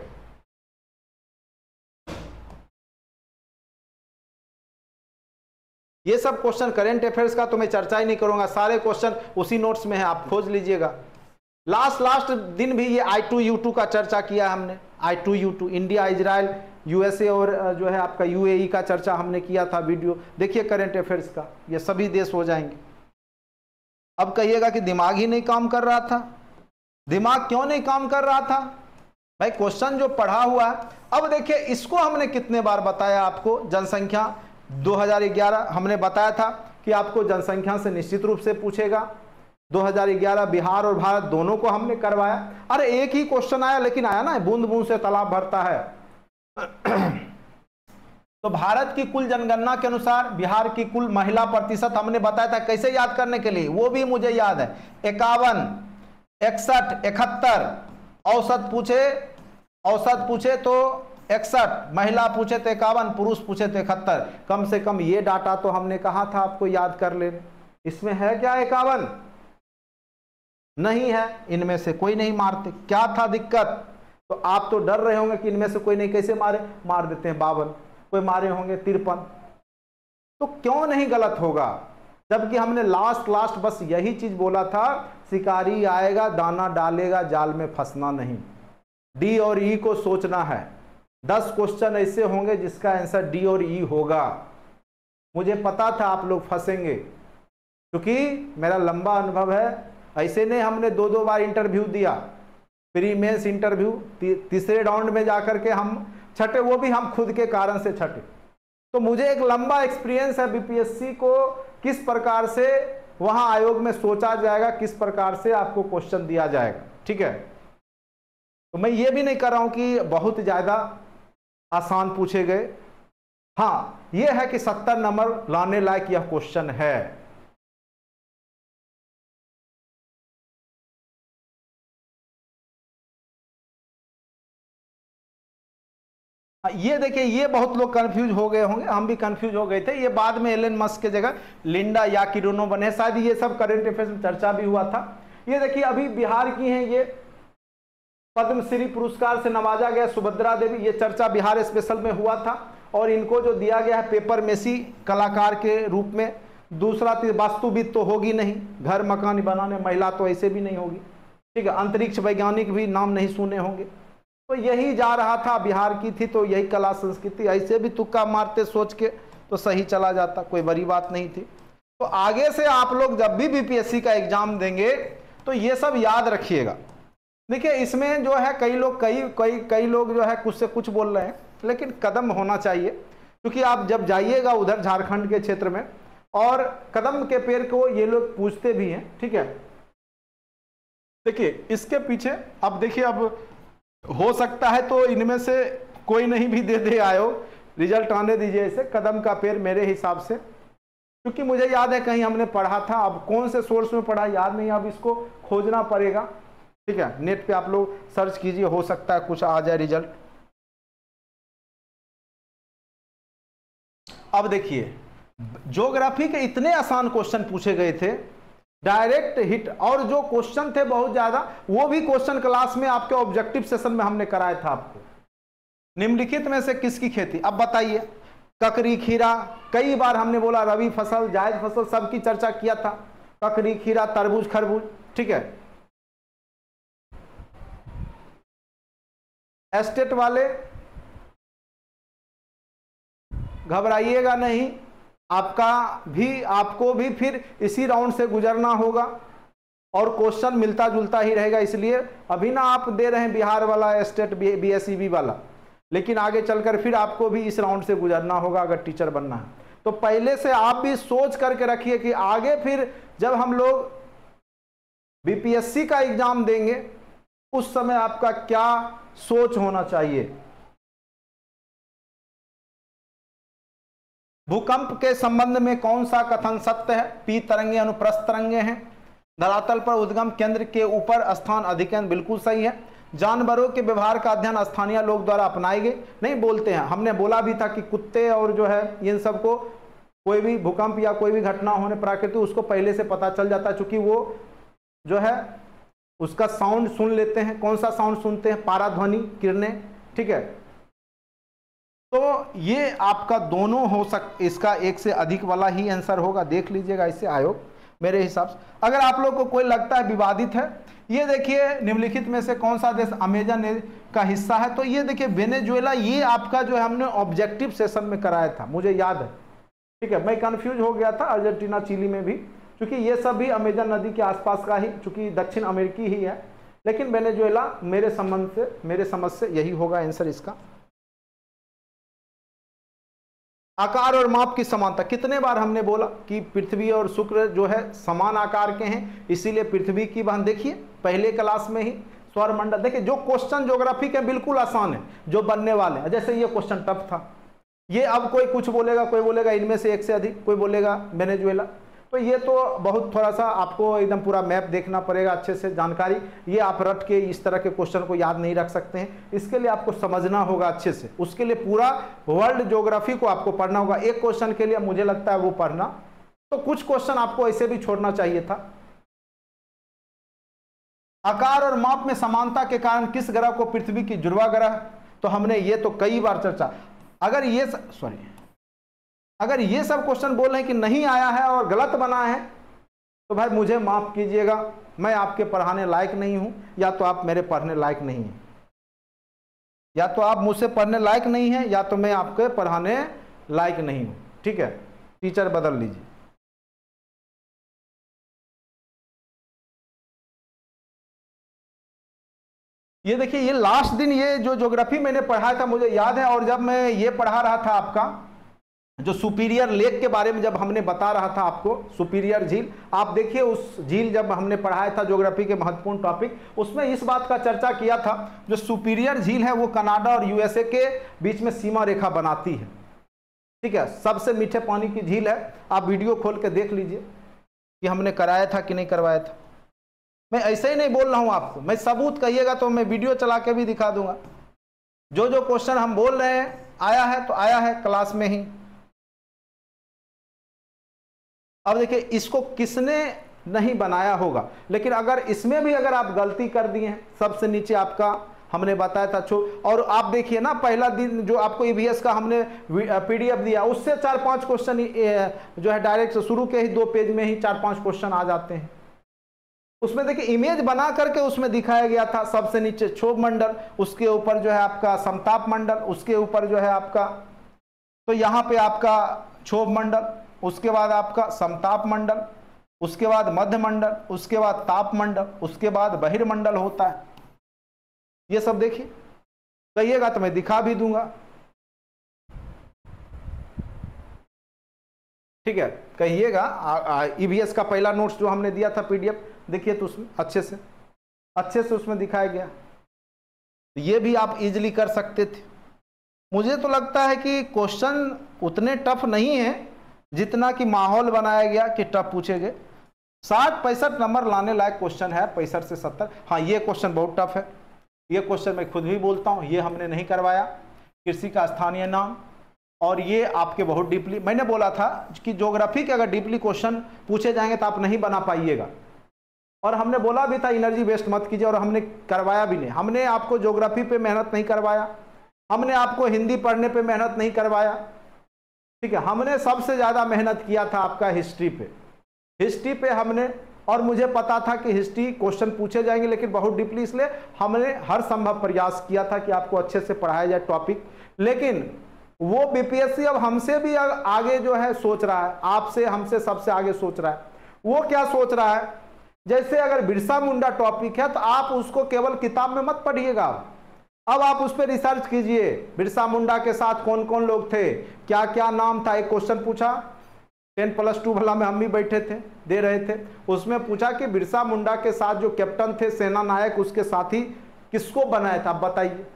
ये सब क्वेश्चन करेंट अफेयर्स का तो मैं चर्चा ही नहीं करूंगा, सारे क्वेश्चन उसी नोट्स में है, आप खोज लीजिएगा। लास्ट दिन भी ये I2U2 का चर्चा किया हमने। I2U2 इंडिया, इजराइल, USA और जो है आपका UAE का चर्चा हमने किया था। वीडियो देखिए करेंट अफेयर्स का, ये सभी देश हो जाएंगे। अब कहिएगा कि दिमाग ही नहीं काम कर रहा था। दिमाग क्यों नहीं काम कर रहा था भाई? क्वेश्चन जो पढ़ा हुआ है। अब देखिए इसको हमने कितने बार बताया आपको। जनसंख्या 2011 हमने बताया था कि आपको जनसंख्या से निश्चित रूप से पूछेगा। 2011 बिहार और भारत दोनों को हमने करवाया। अरे एक ही क्वेश्चन आया, लेकिन आया ना, बूंद बूंद से तालाब भरता है। तो भारत की कुल जनगणना के अनुसार बिहार की कुल महिला प्रतिशत हमने बताया था। कैसे याद करने के लिए, वो भी मुझे याद है। 51, 61, 71 औसत पूछे तो 61, महिला पूछे तो 51, पुरुष पूछे तो 71। कम से कम ये डाटा तो हमने कहा था आपको याद कर लेने। इसमें है क्या 51? नहीं है। इनमें से कोई नहीं मारते। क्या था दिक्कत? तो आप तो डर रहे होंगे कि इनमें से कोई नहीं, कैसे मार देते हैं 52, कोई मारे होंगे 53। तो क्यों नहीं गलत होगा? जबकि हमने लास्ट बस यही चीज बोला था, शिकारी आएगा दाना डालेगा, जाल में फंसना नहीं। डी और ई को सोचना है। 10 क्वेश्चन ऐसे होंगे जिसका आंसर डी और ई होगा। मुझे पता था आप लोग फंसेंगे, क्योंकि मेरा लंबा अनुभव है। ऐसे नहीं हमने 2 बार इंटरव्यू दिया, प्री मेंस इंटरव्यू, तीसरे राउंड में जाकर के हम छठे, वो भी हम खुद के कारण से छठे। तो मुझे एक लंबा एक्सपीरियंस है बीपीएससी को किस प्रकार से वहां आयोग में सोचा जाएगा, किस प्रकार से आपको क्वेश्चन दिया जाएगा। ठीक है, तो मैं ये भी नहीं कर रहा हूं कि बहुत ज्यादा आसान पूछे गए। हाँ, यह है कि 70 नंबर लाने लायक यह क्वेश्चन है। ये देखिए, ये बहुत लोग कंफ्यूज हो गए होंगे, हम भी कंफ्यूज हो गए थे। ये बाद में एलन मस्क के जगह लिंडा याकिरोनो बने, शायद ये सब करंट अफेयर्स में चर्चा भी हुआ था। ये देखिए अभी बिहार की हैं, ये पद्मश्री पुरस्कार से नवाजा गया सुभद्रा देवी। ये चर्चा बिहार स्पेशल में हुआ था और इनको जो दिया गया है पेपर मेसी कलाकार के रूप में। दूसरा वास्तुविद तो होगी नहीं, घर मकान बनाने महिला तो ऐसे भी नहीं होगी। ठीक है, अंतरिक्ष वैज्ञानिक भी नाम नहीं सुने होंगे। तो यही जा रहा था, बिहार की थी तो यही कला संस्कृति। ऐसे भी तुक्का मारते सोच के तो सही चला जाता, कोई बड़ी बात नहीं थी। तो आगे से आप लोग जब भी बीपीएससी का एग्जाम देंगे, तो ये सब याद रखिएगा। देखिए इसमें जो है कई लोग जो है कुछ से कुछ बोल रहे हैं, लेकिन कदम होना चाहिए, क्योंकि आप जब जाइएगा उधर झारखंड के क्षेत्र में, और कदम के पेड़ को ये लोग पूछते भी हैं, ठीक है। देखिए इसके पीछे अब देखिए, अब हो सकता है तो इनमें से कोई नहीं भी दे आयोग, रिजल्ट आने दीजिए इसे। कदम का पेड़ मेरे हिसाब से, क्योंकि मुझे याद है कहीं हमने पढ़ा था, अब कौन से सोर्स में पढ़ा याद नहीं, अब इसको खोजना पड़ेगा, ठीक है। नेट पे आप लोग सर्च कीजिए, हो सकता है कुछ आ जाए रिजल्ट। अब देखिए ज्योग्राफी के इतने आसान क्वेश्चन पूछे गए थे, डायरेक्ट हिट, और जो क्वेश्चन थे बहुत ज्यादा, वो भी क्वेश्चन क्लास में आपके ऑब्जेक्टिव सेशन में हमने कराया था आपको। निम्नलिखित में से किसकी खेती, अब बताइए। ककरी, खीरा, कई बार हमने बोला रबी फसल, जायद फसल, सबकी चर्चा किया था। ककरी, खीरा, तरबूज, खरबूज, ठीक है। एस्टेट वाले घबराइएगा नहीं, आपको भी फिर इसी राउंड से गुजरना होगा, और क्वेश्चन मिलता जुलता ही रहेगा। इसलिए अभी ना आप दे रहे हैं बिहार वाला, एस्टेट, BSEB वाला, लेकिन आगे चलकर फिर आपको भी इस राउंड से गुजरना होगा अगर टीचर बनना है। तो पहले से आप भी सोच करके रखिए कि आगे फिर जब हम लोग BPSC का एग्जाम देंगे उस समय आपका क्या सोच होना चाहिए। भूकंप के संबंध में कौन सा कथन सत्य है? पी तरंगे अनुप्रस्थ तरंगे हैं। धरातल पर उद्गम केंद्र के ऊपर स्थान अधिकरण, बिल्कुल सही है। जानवरों के व्यवहार का अध्ययन स्थानीय लोग द्वारा अपनाए गए, नहीं बोलते हैं। हमने बोला भी था कि कुत्ते और जो है इन सबको कोई भी भूकंप या कोई भी घटना होने प्राकृतिक, उसको पहले से पता चल जाता है, चूंकि वो जो है उसका साउंड सुन लेते हैं। कौन सा साउंड सुनते हैं? पाराध्वनि किरणें, ठीक है। तो ये आपका दोनों हो इसका एक से अधिक वाला ही आंसर होगा, देख लीजिएगा इससे आयोग मेरे हिसाब से। अगर आप लोग को कोई लगता है विवादित है, ये देखिए निम्नलिखित में से कौन सा देश अमेजन का हिस्सा है? तो ये देखिए वेनेजुएला, ये आपका जो है हमने ऑब्जेक्टिव सेशन में कराया था, मुझे याद है, ठीक है। मैं कंफ्यूज हो गया था अर्जेंटीना, चिली में भी, क्योंकि ये सब भी अमेजन नदी के आसपास का ही, चूंकि दक्षिण अमेरिकी ही है, लेकिन वेनेजुएला मेरे समझ से यही होगा आंसर इसका। आकार और माप की समानता, कितने बार हमने बोला कि पृथ्वी और शुक्र जो है समान आकार के हैं, इसीलिए पृथ्वी की बहन, देखिए पहले क्लास में ही सौरमंडल। देखिए जो क्वेश्चन ज्योग्राफी के बिल्कुल आसान है जो बनने वाले हैं, जैसे ये क्वेश्चन टफ था, ये अब कोई कुछ बोलेगा, कोई बोलेगा इनमें से एक से अधिक, कोई बोलेगा वेनेजुएला, तो ये तो बहुत थोड़ा सा आपको एकदम पूरा मैप देखना पड़ेगा, अच्छे से जानकारी। ये आप रट के इस तरह के क्वेश्चन को याद नहीं रख सकते हैं, इसके लिए आपको समझना होगा अच्छे से। उसके लिए पूरा वर्ल्ड ज्योग्राफी को आपको पढ़ना होगा। एक क्वेश्चन के लिए मुझे लगता है वो पढ़ना, तो कुछ क्वेश्चन आपको ऐसे भी छोड़ना चाहिए था। आकार और माप में समानता के कारण किस ग्रह को पृथ्वी की जुड़वा ग्रह? तो हमने ये तो कई बार चर्चा। अगर ये सब क्वेश्चन बोल रहे हैं कि नहीं आया है और गलत बना है, तो भाई मुझे माफ कीजिएगा, मैं आपके पढ़ाने लायक नहीं हूं, या तो आप मेरे पढ़ने लायक नहीं हैं, या तो आप मुझसे पढ़ने लायक नहीं हैं, या तो मैं आपके पढ़ाने लायक नहीं हूं, ठीक है। टीचर बदल लीजिए। ये देखिए, ये लास्ट दिन ये जो ज्योग्राफी मैंने पढ़ाया था मुझे याद है, और जब मैं ये पढ़ा रहा था आपका जो सुपीरियर लेक के बारे में जब हमने बता रहा था आपको, सुपीरियर झील, आप देखिए उस झील जब हमने पढ़ाया था ज्योग्राफी के महत्वपूर्ण टॉपिक, उसमें इस बात का चर्चा किया था, जो सुपीरियर झील है वो कनाडा और USA के बीच में सीमा रेखा बनाती है, ठीक है। सबसे मीठे पानी की झील है, आप वीडियो खोल के देख लीजिए कि हमने कराया था कि नहीं करवाया था। मैं ऐसे ही नहीं बोल रहा हूं आपको, मैं सबूत कहिएगा तो मैं वीडियो चला के भी दिखा दूंगा। जो जो क्वेश्चन हम बोल रहे हैं आया है तो आया है क्लास में ही। अब देखिए इसको किसने नहीं बनाया होगा, लेकिन अगर इसमें भी अगर आप गलती कर दिए हैं, सबसे नीचे आपका हमने बताया था और आप देखिए ना पहला दिन जो आपको EVS का हमने PDF दिया, उससे 4-5 क्वेश्चन जो है डायरेक्ट शुरू के ही 2 पेज में ही 4-5 क्वेश्चन आ जाते हैं। उसमें देखिए इमेज बना करके उसमें दिखाया गया था, सबसे नीचे क्षोभ मंडल, उसके ऊपर जो है आपका समताप मंडल, उसके ऊपर जो है आपका, तो यहाँ पे आपका क्षोभ मंडल, उसके बाद आपका समताप मंडल, उसके बाद मध्यमंडल, उसके बाद तापमंडल, उसके बाद बहिर्मंडल होता है। ये सब देखिए, कहिएगा तो मैं दिखा भी दूंगा। ठीक है, कहिएगा। ईवीएस का पहला नोट्स जो हमने दिया था पीडीएफ, देखिए तो उसमें अच्छे से उसमें दिखाया गया। ये भी आप इजीली कर सकते थे। मुझे तो लगता है कि क्वेश्चन उतने टफ नहीं है जितना कि माहौल बनाया गया कि टफ पूछे गए। 60-65 नंबर लाने लायक क्वेश्चन है, 65 से 70। हाँ, ये क्वेश्चन बहुत टफ है। ये क्वेश्चन मैं खुद भी बोलता हूँ, ये हमने नहीं करवाया। कृषि का स्थानीय नाम, और ये आपके बहुत डीपली, मैंने बोला था कि ज्योग्राफी के अगर डीपली क्वेश्चन पूछे जाएंगे तो आप नहीं बना पाइएगा। और हमने बोला भी था एनर्जी वेस्ट मत कीजिए, और हमने करवाया भी नहीं। हमने आपको ज्योग्राफी पे मेहनत नहीं करवाया, हमने आपको हिंदी पढ़ने पे मेहनत नहीं करवाया। ठीक है, हमने सबसे ज़्यादा मेहनत किया था आपका हिस्ट्री पे हमने। और मुझे पता था कि हिस्ट्री क्वेश्चन पूछे जाएंगे लेकिन बहुत डीपली, इसलिए हमने हर संभव प्रयास किया था कि आपको अच्छे से पढ़ाया जाए टॉपिक। लेकिन वो बीपीएससी अब हमसे भी आगे जो है सोच रहा है, आपसे हमसे सबसे आगे सोच रहा है। वो क्या सोच रहा है, जैसे अगर बिरसा मुंडा टॉपिक है तो आप उसको केवल किताब में मत पढ़िएगा, अब आप उस पर रिसर्च कीजिए। बिरसा मुंडा के साथ कौन कौन लोग थे, क्या क्या नाम था। एक क्वेश्चन पूछा 10+2 भला में हम भी बैठे थे, दे रहे थे, उसमें पूछा कि बिरसा मुंडा के साथ जो कैप्टन थे, सेना नायक, उसके साथी किसको बनाया था, आप बताइए।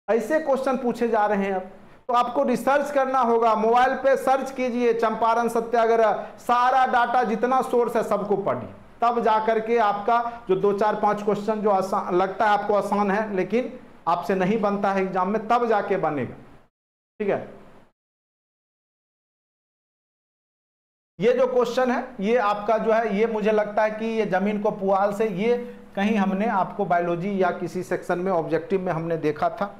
ऐसे क्वेश्चन पूछे जा रहे हैं। अब तो आपको रिसर्च करना होगा, मोबाइल पे सर्च कीजिए चंपारण सत्याग्रह, सारा डाटा जितना सोर्स है सबको पढ़िए, तब जाकर के आपका जो 2-4-5 क्वेश्चन जो आसान लगता है आपको आसान है लेकिन आपसे नहीं बनता है एग्जाम में, तब जाके बनेगा। ठीक है, ये जो क्वेश्चन है ये आपका जो है, ये मुझे लगता है कि ये जमीन को पुआल से, ये कहीं हमने आपको बायोलॉजी या किसी सेक्शन में ऑब्जेक्टिव में हमने देखा था।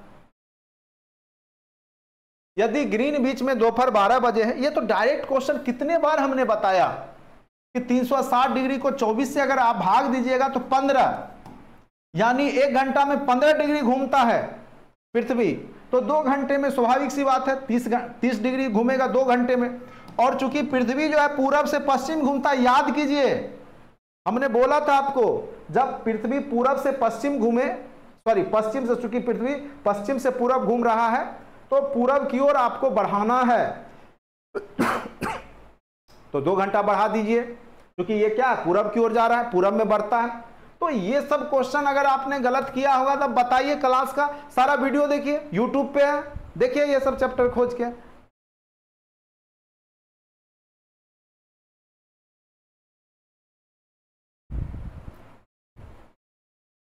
यदि ग्रीन बीच में दोपहर 12 बजे है, ये तो डायरेक्ट क्वेश्चन कितने बार हमने बताया कि 360 डिग्री को 24 से अगर आप भाग दीजिएगा तो 15, यानी 1 घंटा में 15 डिग्री घूमता है पृथ्वी, तो 2 घंटे में स्वाभाविक सी बात है 30 डिग्री घूमेगा 2 घंटे में। और चूंकि पृथ्वी जो है पूरब से पश्चिम घूमता है, याद कीजिए हमने बोला था आपको, जब पृथ्वी पूरब से पश्चिम घूमे, सॉरी पश्चिम से, चूंकि पृथ्वी पश्चिम से पूरब घूम रहा है तो पूरब की ओर आपको बढ़ाना है तो 2 घंटा बढ़ा दीजिए, क्योंकि ये क्या पूरब की ओर जा रहा है, पूरब में बढ़ता है। तो ये सब क्वेश्चन अगर आपने गलत किया होगा तब बताइए, क्लास का सारा वीडियो देखिए, यूट्यूब पे है, देखिए ये सब चैप्टर खोज के।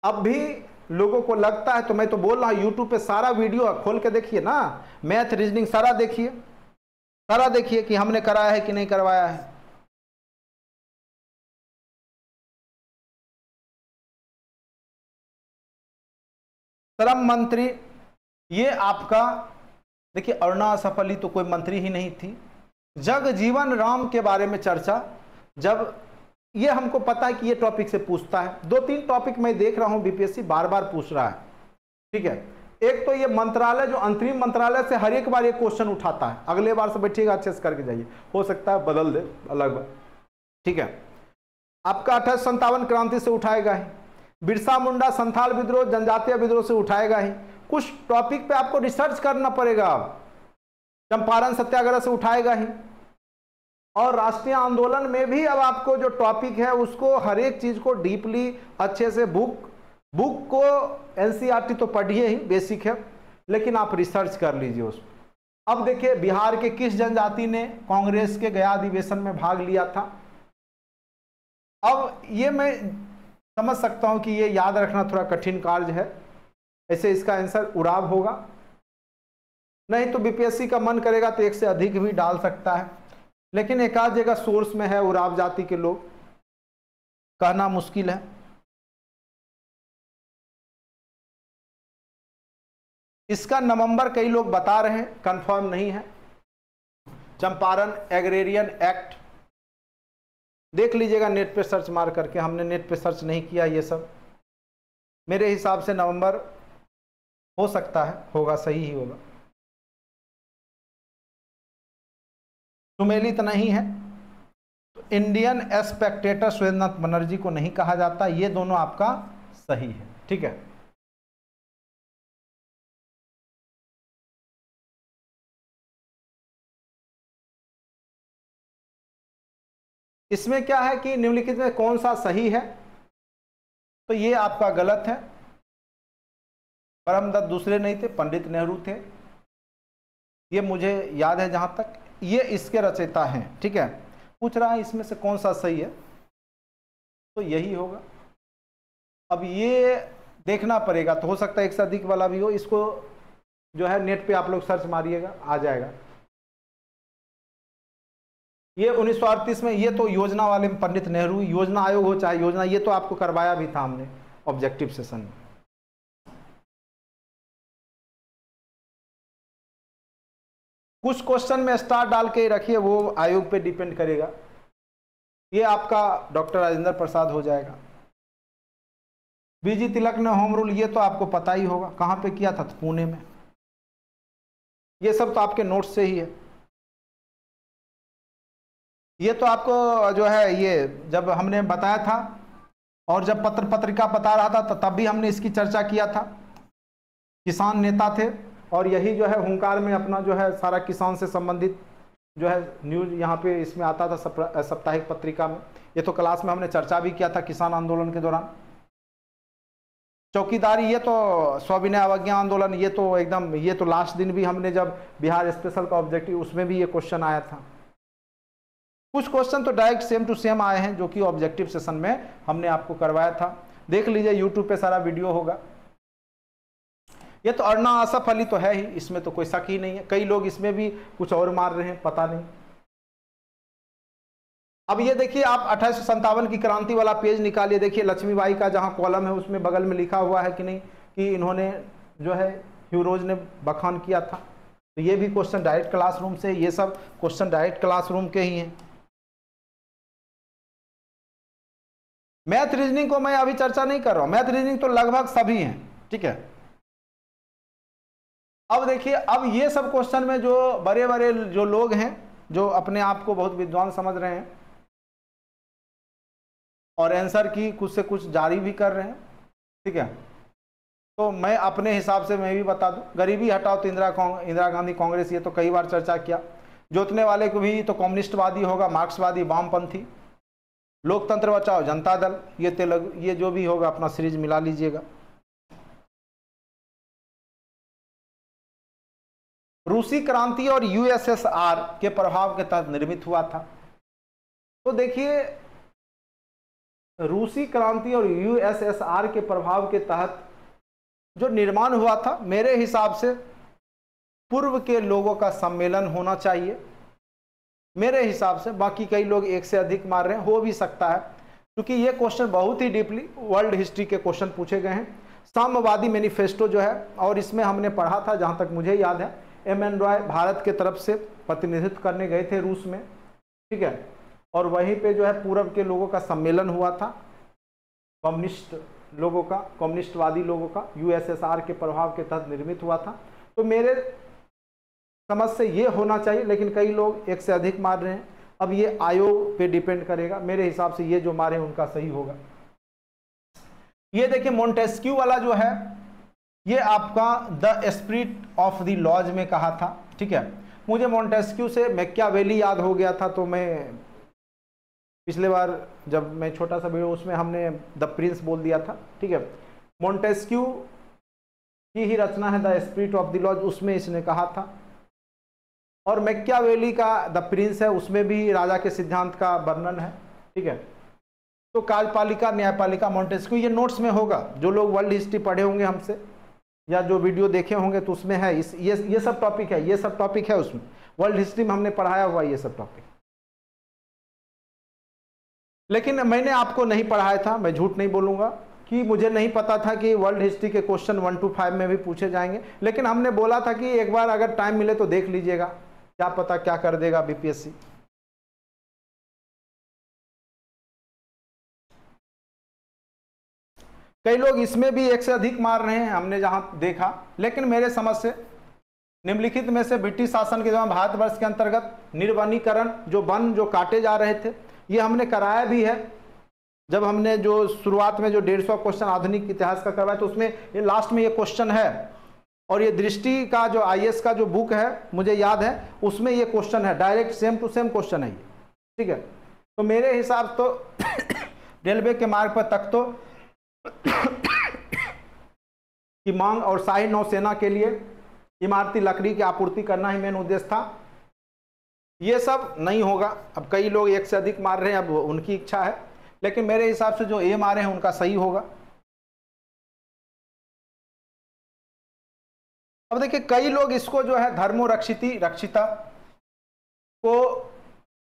अब भी लोगों को लगता है, तो मैं तो बोल रहा हूं यूट्यूब पे सारा वीडियो खोल के देखिए ना, मैथ रीजनिंग सारा देखिए कि हमने कराया है कि नहीं करवाया है। श्रम मंत्री, ये आपका देखिए, अरुणा सफली तो कोई मंत्री ही नहीं थी। जगजीवन राम के बारे में चर्चा, जब ये हमको पता है कि ये टॉपिक से पूछता है, 2-3 टॉपिक मैं देख रहा हूं बीपीएससी बार बार पूछ रहा है। ठीक है, एक तो ये मंत्रालय, जो अंतरिम मंत्रालय से हर एक बार ये क्वेश्चन उठाता है, अगले बार से बैठिएगा अच्छे से करके जाइए, हो सकता है बदल दे अलग बार। ठीक है, आपका 2857 क्रांति से उठाएगा ही, बिरसा मुंडा संथाल विद्रोह जनजातीय विद्रोह से उठाएगा ही, कुछ टॉपिक पे आपको रिसर्च करना पड़ेगा, अब चंपारण सत्याग्रह से उठाएगा ही, और राष्ट्रीय आंदोलन में भी अब आपको जो टॉपिक है उसको हर एक चीज को डीपली अच्छे से बुक को एनसीईआरटी तो पढ़िए ही, बेसिक है, लेकिन आप रिसर्च कर लीजिए उसको। अब देखिए बिहार के किस जनजाति ने कांग्रेस के गया अधिवेशन में भाग लिया था। अब ये मैं समझ सकता हूं कि ये याद रखना थोड़ा कठिन कार्य है, ऐसे इसका आंसर उड़ाव होगा, नहीं तो बीपीएससी का मन करेगा तो एक से अधिक भी डाल सकता है, लेकिन एक आध जगह सोर्स में है उराव जाति के लोग, कहना मुश्किल है। इसका नवंबर कई लोग बता रहे हैं, कंफर्म नहीं है। चंपारण एग्रेरियन एक्ट देख लीजिएगा नेट पे सर्च मार करके, हमने नेट पे सर्च नहीं किया ये सब। मेरे हिसाब से नवंबर हो सकता है, होगा, सही ही होगा। सुमेलित नहीं है, तो इंडियन स्पेक्टेटर सुरेंद्रनाथ बनर्जी को नहीं कहा जाता। ये दोनों आपका सही है, ठीक है। इसमें क्या है कि निम्नलिखित में कौन सा सही है, तो ये आपका गलत है। परमदत्त दूसरे नहीं थे, पंडित नेहरू थे, ये मुझे याद है जहां तक, ये इसके रचयिता हैं, ठीक है। पूछ रहा है इसमें से कौन सा सही है, तो यही होगा। अब ये देखना पड़ेगा, तो हो सकता है एक से अधिक वाला भी हो, इसको जो है नेट पे आप लोग सर्च मारिएगा, आ जाएगा। ये 1938 में, ये तो योजना वाले में पंडित नेहरू, योजना आयोग हो चाहे योजना, ये तो आपको करवाया भी था हमने ऑब्जेक्टिव सेशन में। कुछ क्वेश्चन में स्टार डाल के रखिए, वो आयोग पे डिपेंड करेगा। ये आपका डॉक्टर राजेंद्र प्रसाद हो जाएगा। बीजी तिलक ने होम रूल, ये तो आपको पता ही होगा, कहाँ पे किया था, तो पुणे में। ये सब तो आपके नोट से ही है। ये तो आपको जो है, ये जब हमने बताया था और जब पत्रिका बता रहा था तो तब भी हमने इसकी चर्चा किया था। किसान नेता थे और यही जो है हुंकार में अपना जो है सारा किसान से संबंधित जो है न्यूज यहाँ पे इसमें आता था साप्ताहिक पत्रिका में। ये तो क्लास में हमने चर्चा भी किया था किसान आंदोलन के दौरान। चौकीदारी, ये तो सविनय अवज्ञा आंदोलन, ये तो एकदम, ये तो लास्ट दिन भी हमने जब बिहार स्पेशल का ऑब्जेक्टिव, उसमें भी ये क्वेश्चन आया था। कुछ क्वेश्चन तो डायरेक्ट सेम टू सेम आए हैं जो कि ऑब्जेक्टिव सेशन में हमने आपको करवाया था। देख लीजिए, यूट्यूब पे सारा वीडियो होगा। ये तो अरना आसफ अली तो है ही, इसमें तो कोई शक ही नहीं है। कई लोग इसमें भी कुछ और मार रहे हैं, पता नहीं। अब ये देखिए, आप 1857 की क्रांति वाला पेज निकालिए, देखिए लक्ष्मीबाई का जहां कॉलम है उसमें बगल में लिखा हुआ है कि नहीं कि इन्होंने जो है ह्यूरोज ने बखान किया था। तो ये भी क्वेश्चन डायरेक्ट क्लासरूम से, ये सब क्वेश्चन डायरेक्ट क्लासरूम के ही हैं। मैथ रीजनिंग को मैं अभी चर्चा नहीं कर रहा हूं, मैथ रीजनिंग तो लगभग सभी हैं, ठीक है। अब देखिए, अब ये सब क्वेश्चन में जो बड़े बड़े जो लोग हैं, जो अपने आप को बहुत विद्वान समझ रहे हैं और आंसर की कुछ से कुछ जारी भी कर रहे हैं, ठीक है। तो मैं अपने हिसाब से मैं भी बता दूं, गरीबी हटाओ तो इंदिरा गांधी कांग्रेस, ये तो कई बार चर्चा किया। जोतने वाले को भी तो कम्युनिस्टवादी होगा, मार्क्सवादी, वामपंथी। लोकतंत्र बचाओ जनता दल, ये तेलुगु, ये जो भी होगा अपना सीरीज मिला लीजिएगा। रूसी क्रांति और यूएसएसआर के प्रभाव के तहत निर्मित हुआ था। तो देखिए, रूसी क्रांति और यूएसएसआर के प्रभाव के तहत जो निर्माण हुआ था, मेरे हिसाब से पूर्व के लोगों का सम्मेलन होना चाहिए मेरे हिसाब से। बाकी कई लोग एक से अधिक मार रहे हैं, हो भी सकता है, क्योंकि ये क्वेश्चन बहुत ही डीपली वर्ल्ड हिस्ट्री के क्वेश्चन पूछे गए हैं। साम्यवादी मैनिफेस्टो जो है, और इसमें हमने पढ़ा था जहां तक मुझे याद है, एम.एन. रॉय भारत के तरफ से प्रतिनिधित्व करने गए थे रूस में, ठीक है। और वहीं पे जो है पूर्व के लोगों का सम्मेलन हुआ था, कम्युनिस्ट लोगों का, कम्युनिस्टवादी लोगों का, यूएसएसआर के प्रभाव के तहत निर्मित हुआ था। तो मेरे समझ से ये होना चाहिए, लेकिन कई लोग एक से अधिक मार रहे हैं। अब ये आयोग पे डिपेंड करेगा, मेरे हिसाब से ये जो मारे उनका सही होगा। ये देखिए, मोंटेस्क्यू वाला जो है, ये आपका the spirit of the laws में कहा था, ठीक है। मुझे मोंटेस्क्यू से मैकियावेली याद हो गया था, तो मैं पिछले बार जब मैं छोटा सा वीडियो उसमें हमने द प्रिंस बोल दिया था, ठीक है। मोंटेस्क्यू की ही रचना है the spirit of the laws, उसमें इसने कहा था। और मैकियावेली का द प्रिंस है, उसमें भी राजा के सिद्धांत का वर्णन है, ठीक है। तो कार्यपालिका, न्यायपालिका, मोंटेस्क्यू, ये नोट्स में होगा। जो लोग वर्ल्ड हिस्ट्री पढ़े होंगे हमसे या जो वीडियो देखे होंगे तो उसमें है, ये सब टॉपिक है, ये सब टॉपिक है उसमें। वर्ल्ड हिस्ट्री में हमने पढ़ाया हुआ ये सब टॉपिक, लेकिन मैंने आपको नहीं पढ़ाया था, मैं झूठ नहीं बोलूंगा कि मुझे नहीं पता था कि वर्ल्ड हिस्ट्री के क्वेश्चन 1 to 5 में भी पूछे जाएंगे। लेकिन हमने बोला था कि एक बार अगर टाइम मिले तो देख लीजिएगा, क्या पता क्या कर देगा बीपीएससी। कई लोग इसमें भी एक से अधिक मार रहे हैं, हमने जहां देखा। लेकिन मेरे समझ से निम्नलिखित में से ब्रिटिश शासन के दौरान भारतवर्ष के अंतर्गत निर्वनीकरण, जो वन जो काटे जा रहे थे, ये हमने कराया भी है। जब हमने जो शुरुआत में जो 150 क्वेश्चन आधुनिक इतिहास का करवाया तो उसमें ये लास्ट में ये क्वेश्चन है, और ये दृष्टि का जो IAS का जो बुक है मुझे याद है उसमें ये क्वेश्चन है, direct same to same question है ये, ठीक है। तो मेरे हिसाब तो रेलवे के मार्ग पर तक तो की मांग और शाही नौसेना के लिए इमारती लकड़ी की आपूर्ति करना ही मेन उद्देश्य था। ये सब नहीं होगा। अब कई लोग एक से अधिक मार रहे हैं, अब उनकी इच्छा है, लेकिन मेरे हिसाब से जो ए मारे हैं उनका सही होगा। अब देखिए कई लोग इसको जो है धर्मो रक्षिता को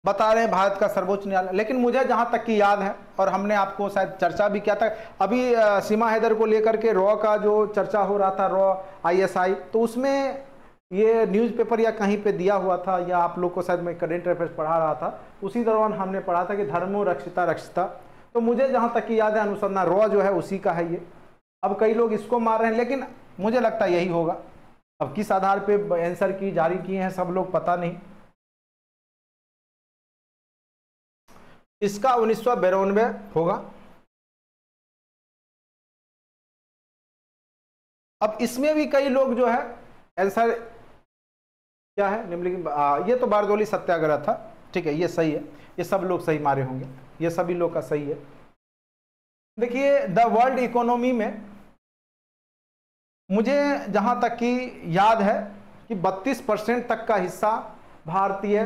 बता रहे हैं भारत का सर्वोच्च न्यायालय, लेकिन मुझे जहां तक की याद है, और हमने आपको शायद चर्चा भी किया था अभी सीमा हैदर को लेकर के रॉ का जो चर्चा हो रहा था, रॉ ISI, तो उसमें ये न्यूज़पेपर या कहीं पे दिया हुआ था, या आप लोग को शायद मैं करेंट अफेयर्स पढ़ा रहा था, उसी दौरान हमने पढ़ा था कि धर्मो रक्षिता। तो मुझे जहाँ तक की याद है अनुसंधान रॉ जो है उसी का है ये। अब कई लोग इसको मार रहे हैं, लेकिन मुझे लगता है यही होगा। अब किस आधार पे आंसर की जारी किए हैं सब लोग पता नहीं। इसका 1992 होगा। अब इसमें भी कई लोग जो है आंसर क्या है निम्नलिखित, ये तो बारदोली सत्याग्रह था, ठीक है, ये सही है, ये सब लोग सही मारे होंगे, ये सभी लोग का सही है। देखिए द वर्ल्ड इकोनॉमी में मुझे जहां तक कि याद है कि 32% तक का हिस्सा भारतीय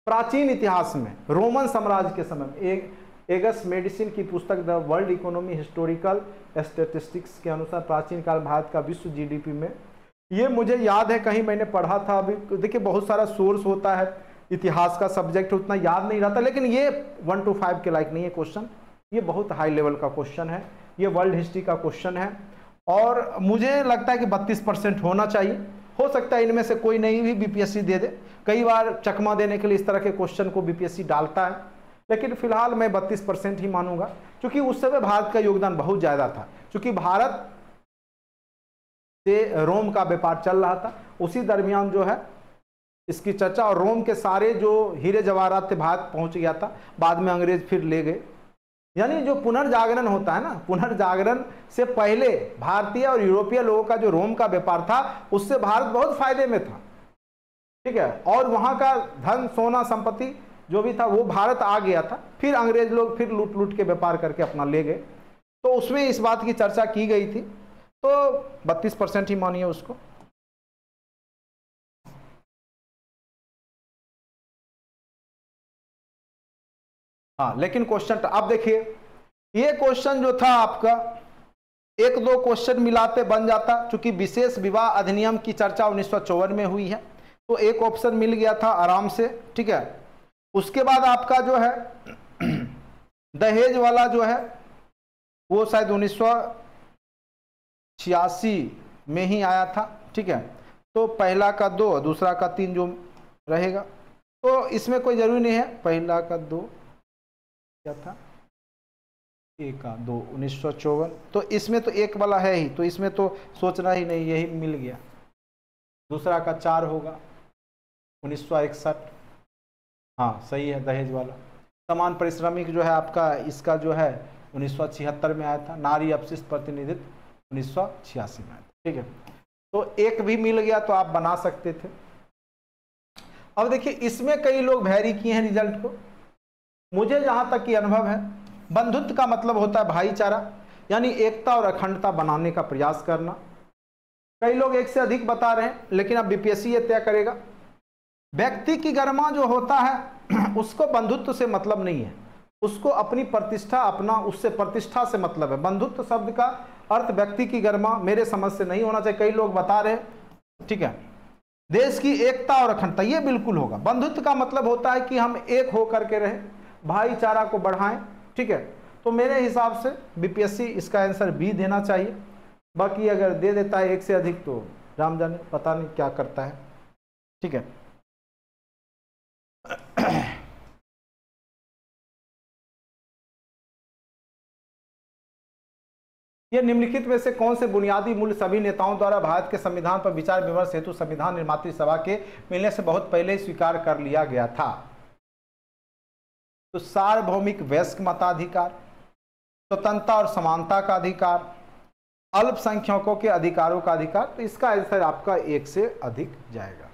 प्राचीन इतिहास में रोमन साम्राज्य के समय में, एक एगस मेडिसिन की पुस्तक the world economy historical statistics के अनुसार प्राचीन काल भारत का विश्व GDP में, ये मुझे याद है कहीं मैंने पढ़ा था। अभी देखिए बहुत सारा सोर्स होता है, इतिहास का सब्जेक्ट उतना याद नहीं रहता, लेकिन ये 1 to 5 के लायक नहीं है क्वेश्चन, ये बहुत हाई लेवल का क्वेश्चन है, ये वर्ल्ड हिस्ट्री का क्वेश्चन है, और मुझे लगता है कि 32% होना चाहिए। हो सकता है इनमें से कोई नहीं भी BPSC दे दे, कई बार चकमा देने के लिए इस तरह के क्वेश्चन को BPSC डालता है, लेकिन फिलहाल मैं 32% ही मानूंगा, क्योंकि उस समय भारत का योगदान बहुत ज़्यादा था, क्योंकि भारत से रोम का व्यापार चल रहा था, उसी दरमियान जो है इसकी चर्चा, और रोम के सारे जो हीरे जवाहरात थे भारत पहुंच गया था, बाद में अंग्रेज फिर ले गए। यानी जो पुनर्जागरण होता है ना, पुनर्जागरण से पहले भारतीय और यूरोपीय लोगों का जो रोम का व्यापार था उससे भारत बहुत फायदे में था, ठीक है, और वहां का धन सोना संपत्ति जो भी था वो भारत आ गया था, फिर अंग्रेज लोग फिर लूट के व्यापार करके अपना ले गए, तो उसमें इस बात की चर्चा की गई थी, तो 32% ही मानिए उसको। हाँ, लेकिन क्वेश्चन अब देखिए ये क्वेश्चन जो था आपका 1-2 क्वेश्चन मिलाते बन जाता, चूंकि विशेष विवाह अधिनियम की चर्चा 1954 में हुई है, तो एक ऑप्शन मिल गया था आराम से, ठीक है। उसके बाद आपका जो है दहेज वाला जो है वो शायद 1986 में ही आया था, ठीक है, तो पहला का 2 दूसरा का 3 जो रहेगा, तो इसमें कोई जरूरी नहीं है पहला का 2 क्या था, 1 का 2 1954, तो इसमें तो 1 वाला है ही, तो इसमें तो सोचना ही नहीं, यही मिल गया। दूसरा का 4 होगा 1961, हाँ सही है, दहेज वाला। समान परिश्रमिक जो है आपका इसका जो है 1976 में आया था, नारी अपशिष्ट प्रतिनिधित्व 1986 में आया था, ठीक है, तो 1 भी मिल गया तो आप बना सकते थे। अब देखिए इसमें कई लोग वैरी किए हैं रिजल्ट को, मुझे जहां तक की अनुभव है बंधुत्व का मतलब होता है भाईचारा, यानी एकता और अखंडता बनाने का प्रयास करना। कई लोग 1 से अधिक बता रहे हैं, लेकिन अब BPSC ये तय करेगा। व्यक्ति की गरिमा जो होता है उसको बंधुत्व से मतलब नहीं है, उसको अपनी प्रतिष्ठा, अपना उससे प्रतिष्ठा से मतलब है। बंधुत्व शब्द का अर्थ व्यक्ति की गरिमा मेरे समझ से नहीं होना चाहिए, कई लोग बता रहे, ठीक है। देश की एकता और अखंडता ये बिल्कुल होगा। बंधुत्व का मतलब होता है कि हम एक होकर के रहें, भाईचारा को बढ़ाएं, ठीक है। तो मेरे हिसाब से BPSC इसका आंसर B देना चाहिए। बाकी अगर दे देता है 1 से अधिक तो राम जाने, पता नहीं क्या करता है, ठीक है। ये निम्नलिखित में से कौन से बुनियादी मूल्य सभी नेताओं द्वारा भारत के संविधान पर विचार विमर्श हेतु संविधान निर्मात्री सभा के मिलने से बहुत पहले ही स्वीकार कर लिया गया था? तो सार्वभौमिक वयस्क मताधिकार, स्वतंत्रता और समानता का अधिकार, अल्पसंख्यकों के अधिकारों का अधिकार। तो इसका आंसर आपका 1 से अधिक जाएगा।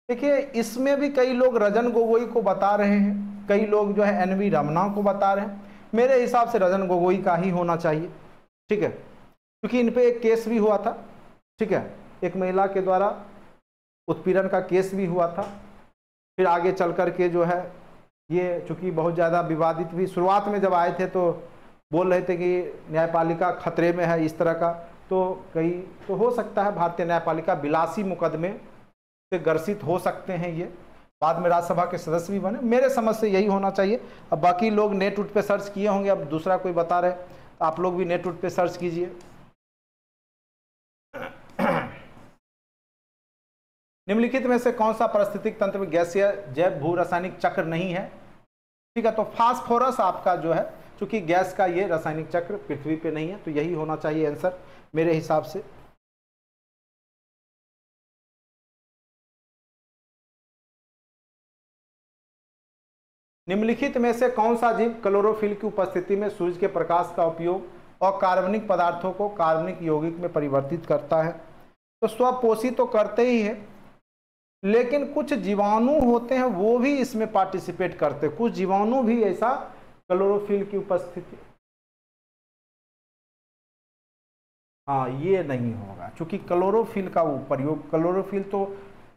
देखिए इसमें भी कई लोग रजन गोगोई को बता रहे हैं, कई लोग जो है एनवी रमना को बता रहे हैं। मेरे हिसाब से रजन गोगोई का ही होना चाहिए, ठीक है, क्योंकि इन पे एक केस भी हुआ था, ठीक है, एक महिला के द्वारा उत्पीड़न का केस भी हुआ था। फिर आगे चल कर के जो है ये चूंकि बहुत ज़्यादा विवादित भी, शुरुआत में जब आए थे तो बोल रहे थे कि न्यायपालिका खतरे में है इस तरह का, तो कई तो हो सकता है भारतीय न्यायपालिका विलासी मुकदमे से ग्रसित हो सकते हैं। ये बाद में राज्यसभा के सदस्य भी बने, मेरे समझ से यही होना चाहिए। अब बाकी लोग नेट उट पे सर्च किए होंगे, अब दूसरा कोई बता रहे तो आप लोग भी नेट उट पे सर्च कीजिए। निम्नलिखित में से कौन सा पारिस्थितिक तंत्र में गैसीय जैव भू रासायनिक चक्र नहीं है? ठीक है, तो फास्फोरस आपका जो है, चूंकि गैस का ये रासायनिक चक्र पृथ्वी पे नहीं है, तो यही होना चाहिए आंसर मेरे हिसाब से। निम्नलिखित में से कौन सा जीव क्लोरोफिल की उपस्थिति में सूर्य के प्रकाश का उपयोग और कार्बनिक पदार्थों को कार्बनिक यौगिक में परिवर्तित करता है? तो स्वपोषी तो करते ही है, लेकिन कुछ जीवाणु होते हैं वो भी इसमें पार्टिसिपेट करते हैं, कुछ जीवाणु भी ऐसा क्लोरोफिल की उपस्थिति, हाँ ये नहीं होगा, क्योंकि क्लोरोफिल का वो प्रयोग, क्लोरोफिल तो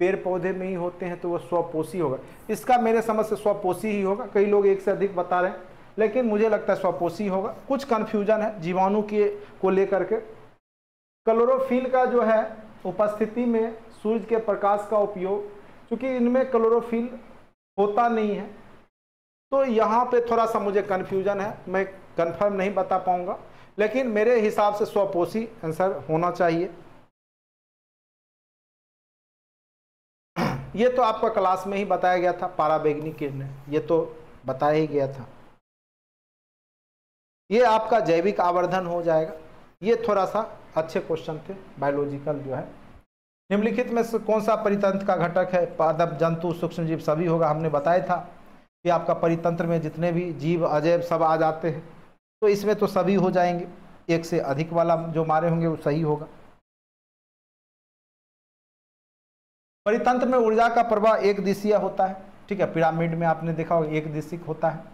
पेड़ पौधे में ही होते हैं, तो वो स्वपोषी होगा। इसका मेरे समझ से स्वपोषी ही होगा। कई लोग 1 से अधिक बता रहे हैं, लेकिन मुझे लगता है स्वपोषी होगा। कुछ कन्फ्यूजन है जीवाणु के को लेकर के। क्लोरोफिल का जो है उपस्थिति में सूर्य के प्रकाश का उपयोग, क्योंकि इनमें क्लोरोफिल होता नहीं है, तो यहाँ पे थोड़ा सा मुझे कन्फ्यूजन है, मैं कंफर्म नहीं बता पाऊंगा, लेकिन मेरे हिसाब से स्वपोषी आंसर होना चाहिए। ये तो आपका क्लास में ही बताया गया था, पाराबैंगनी किरणें, ये तो बताया ही गया था। ये आपका जैविक आवर्धन हो जाएगा। ये थोड़ा सा अच्छे क्वेश्चन थे, बायोलॉजिकल जो है। निम्नलिखित में से कौन सा परितंत्र का घटक है? पादप, जंतु, सूक्ष्म जीव सभी होगा। हमने बताया था कि आपका परितंत्र में जितने भी जीव अजैव सब आ जाते हैं, तो इसमें तो सभी हो जाएंगे। 1 से अधिक वाला जो मारे होंगे वो सही होगा। परितंत्र में ऊर्जा का प्रवाह एक दिशीय होता है, ठीक है, पिरामिड में आपने देखा होगा एक दिशिक होता है।